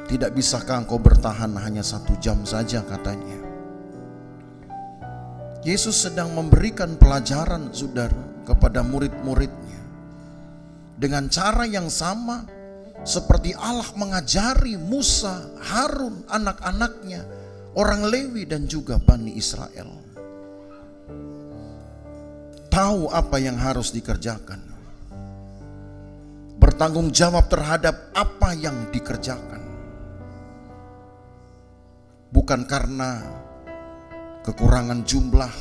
Tidak bisakah engkau bertahan hanya 1 jam saja, katanya. Yesus sedang memberikan pelajaran, saudara, kepada murid-muridnya dengan cara yang sama seperti Allah mengajari Musa, Harun, anak-anaknya, orang Lewi dan juga Bani Israel. Tahu apa yang harus dikerjakan, bertanggung jawab terhadap apa yang dikerjakan, bukan karena kekurangan jumlah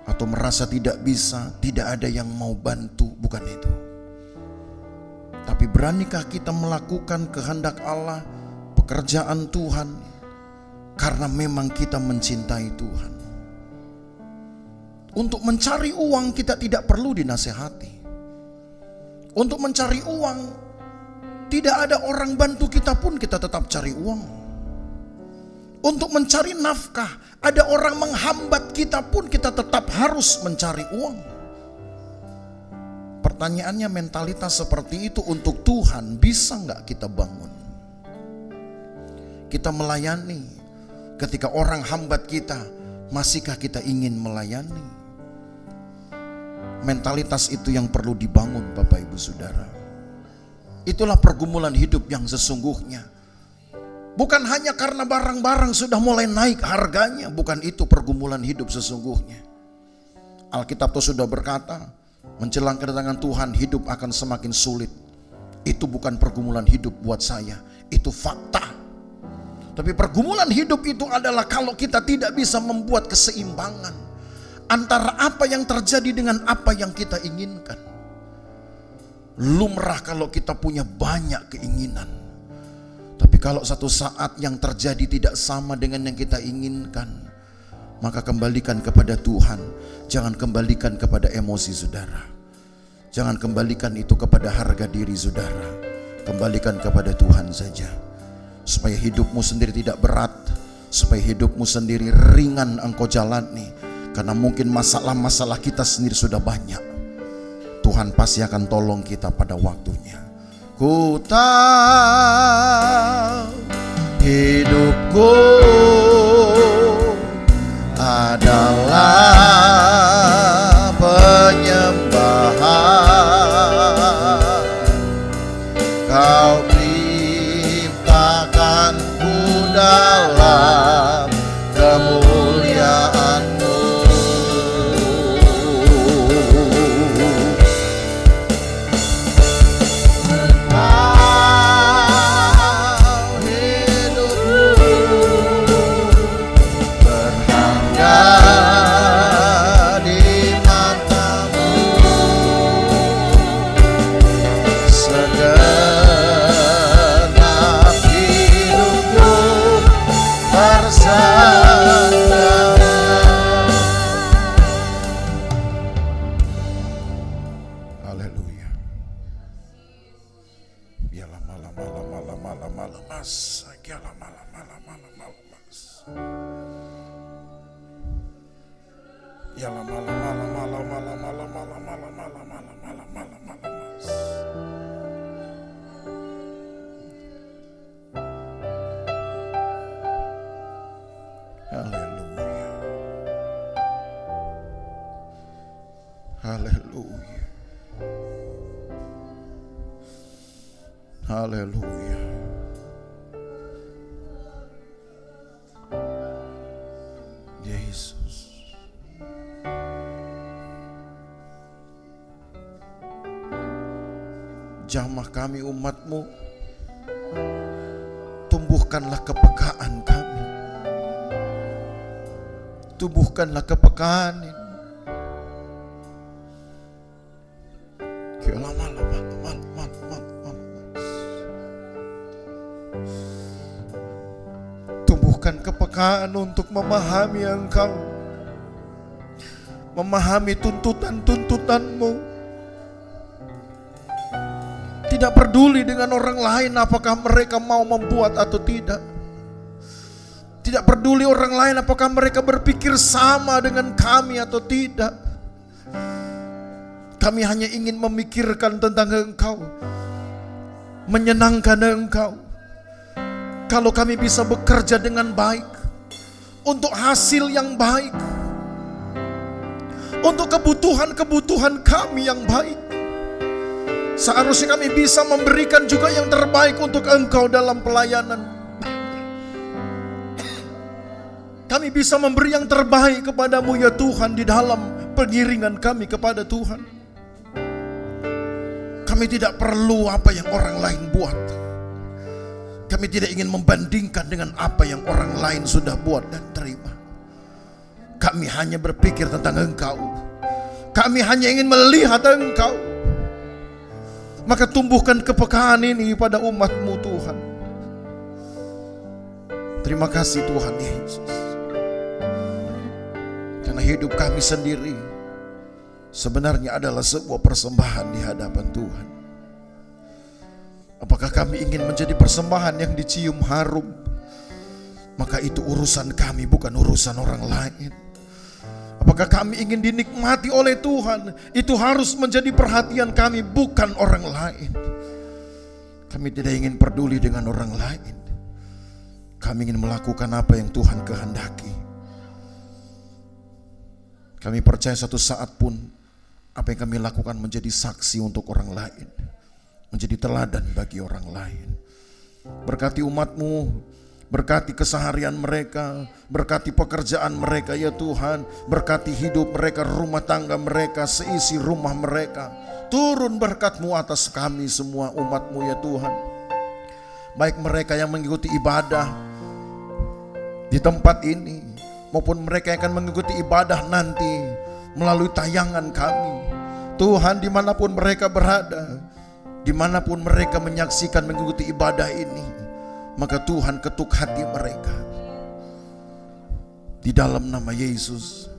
atau merasa tidak bisa, tidak ada yang mau bantu, bukan itu. Tapi beranikah kita melakukan kehendak Allah, pekerjaan Tuhan, karena memang kita mencintai Tuhan. Untuk mencari uang kita tidak perlu dinasehati. Untuk mencari uang tidak ada orang bantu kita pun kita tetap cari uang. Untuk mencari nafkah ada orang menghambat kita pun kita tetap harus mencari uang. Pertanyaannya, mentalitas seperti itu untuk Tuhan bisa nggak kita bangun? Kita melayani, ketika orang hambat kita, masihkah kita ingin melayani? Mentalitas itu yang perlu dibangun Bapak Ibu Saudara. Itulah pergumulan hidup yang sesungguhnya. Bukan hanya karena barang-barang sudah mulai naik harganya, bukan itu pergumulan hidup sesungguhnya. Alkitab itu sudah berkata, menjelang kedatangan Tuhan hidup akan semakin sulit. Itu bukan pergumulan hidup buat saya, itu fakta. Tapi pergumulan hidup itu adalah kalau kita tidak bisa membuat keseimbangan antara apa yang terjadi dengan apa yang kita inginkan. Lumrah kalau kita punya banyak keinginan, tapi kalau satu saat yang terjadi tidak sama dengan yang kita inginkan, maka kembalikan kepada Tuhan. Jangan kembalikan kepada emosi saudara. Jangan kembalikan itu kepada harga diri saudara. Kembalikan kepada Tuhan saja, supaya hidupmu sendiri tidak berat, supaya hidupmu sendiri ringan engkau jalani. Karena mungkin masalah-masalah kita sendiri sudah banyak. Tuhan pasti akan tolong kita pada waktunya. Ku tahu hidupku adalah penyembahan. Kau ciptakanku dalam kemuliaan-Mu. Haleluya. Haleluya. Yesus. Jamah kami umat-Mu, tumbuhkanlah kepekaan kami. Tumbuhkanlah kepekaan ini. Tumbuhkan kepekaan untuk memahami Engkau, memahami tuntutan-tuntutan-Mu. Tidak peduli dengan orang lain apakah mereka mau membuat atau tidak. Tidak peduli orang lain apakah mereka berpikir sama dengan kami atau tidak. Kami hanya ingin memikirkan tentang Engkau, menyenangkan Engkau. Kalau kami bisa bekerja dengan baik, untuk hasil yang baik, untuk kebutuhan-kebutuhan kami yang baik, seharusnya kami bisa memberikan juga yang terbaik untuk Engkau dalam pelayanan. Kami bisa memberi yang terbaik kepadamu ya Tuhan di dalam pengiringan kami kepada Tuhan. Kami tidak perlu apa yang orang lain buat. Kami tidak ingin membandingkan dengan apa yang orang lain sudah buat dan terima. Kami hanya berpikir tentang Engkau. Kami hanya ingin melihat Engkau. Maka tumbuhkan kepekaan ini pada umat-Mu Tuhan. Terima kasih Tuhan Yesus. Karena hidup kami sendiri sebenarnya adalah sebuah persembahan di hadapan Tuhan. Apakah kami ingin menjadi persembahan yang dicium harum? Maka itu urusan kami, bukan urusan orang lain. Apakah kami ingin dinikmati oleh Tuhan? Itu harus menjadi perhatian kami, bukan orang lain. Kami tidak ingin peduli dengan orang lain. Kami ingin melakukan apa yang Tuhan kehendaki. Kami percaya satu saat pun apa yang kami lakukan menjadi saksi untuk orang lain, menjadi teladan bagi orang lain. Berkati umat-Mu, berkati keseharian mereka, berkati pekerjaan mereka ya Tuhan, berkati hidup mereka, rumah tangga mereka, seisi rumah mereka. Turun berkat-Mu atas kami semua umat-Mu ya Tuhan. Baik mereka yang mengikuti ibadah di tempat ini, maupun mereka yang akan mengikuti ibadah nanti melalui tayangan kami. Tuhan, dimanapun mereka berada, dimanapun mereka menyaksikan mengikuti ibadah ini, maka Tuhan ketuk hati mereka di dalam nama Yesus,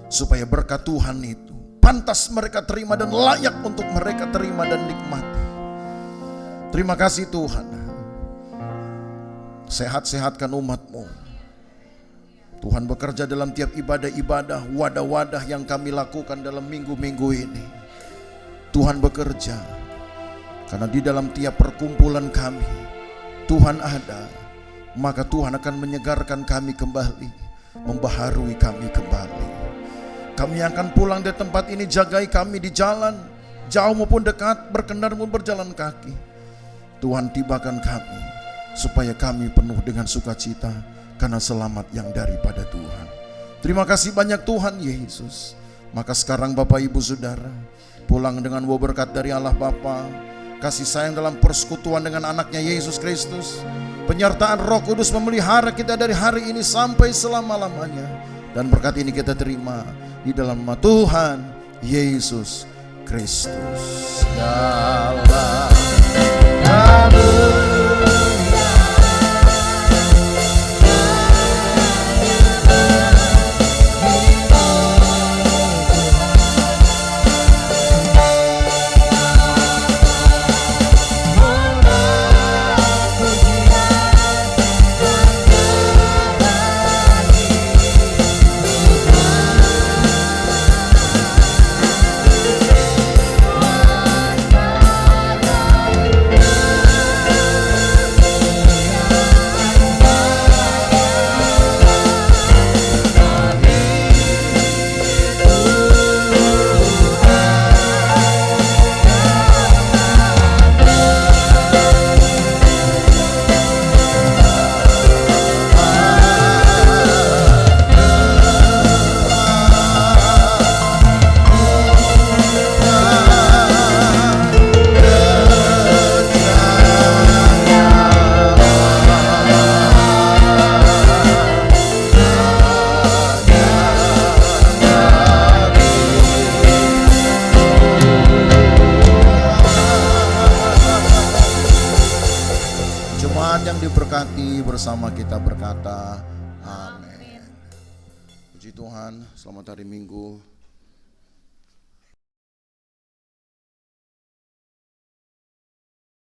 supaya berkat Tuhan itu pantas mereka terima dan layak untuk mereka terima dan nikmati. Terima kasih Tuhan. Sehat-sehatkan umat-Mu. Tuhan bekerja dalam tiap ibadah-ibadah, wadah-wadah yang kami lakukan dalam minggu-minggu ini. Tuhan bekerja, karena di dalam tiap perkumpulan kami Tuhan ada, maka Tuhan akan menyegarkan kami kembali, membaharui kami kembali. Kami akan pulang dari tempat ini, jagai kami di jalan, jauh maupun dekat, berkendara maupun berjalan kaki. Tuhan tibakan kami, supaya kami penuh dengan sukacita, karena selamat yang daripada Tuhan. Terima kasih banyak Tuhan Yesus. Maka sekarang Bapak Ibu Saudara, pulang dengan buah berkat dari Allah Bapa, kasih sayang dalam persekutuan dengan anaknya Yesus Kristus, penyertaan Roh Kudus memelihara kita dari hari ini sampai selama-lamanya. Dan berkat ini kita terima di dalam nama Tuhan Yesus Kristus. Yang diberkati bersama kita berkata amin. Puji Tuhan, selamat hari Minggu.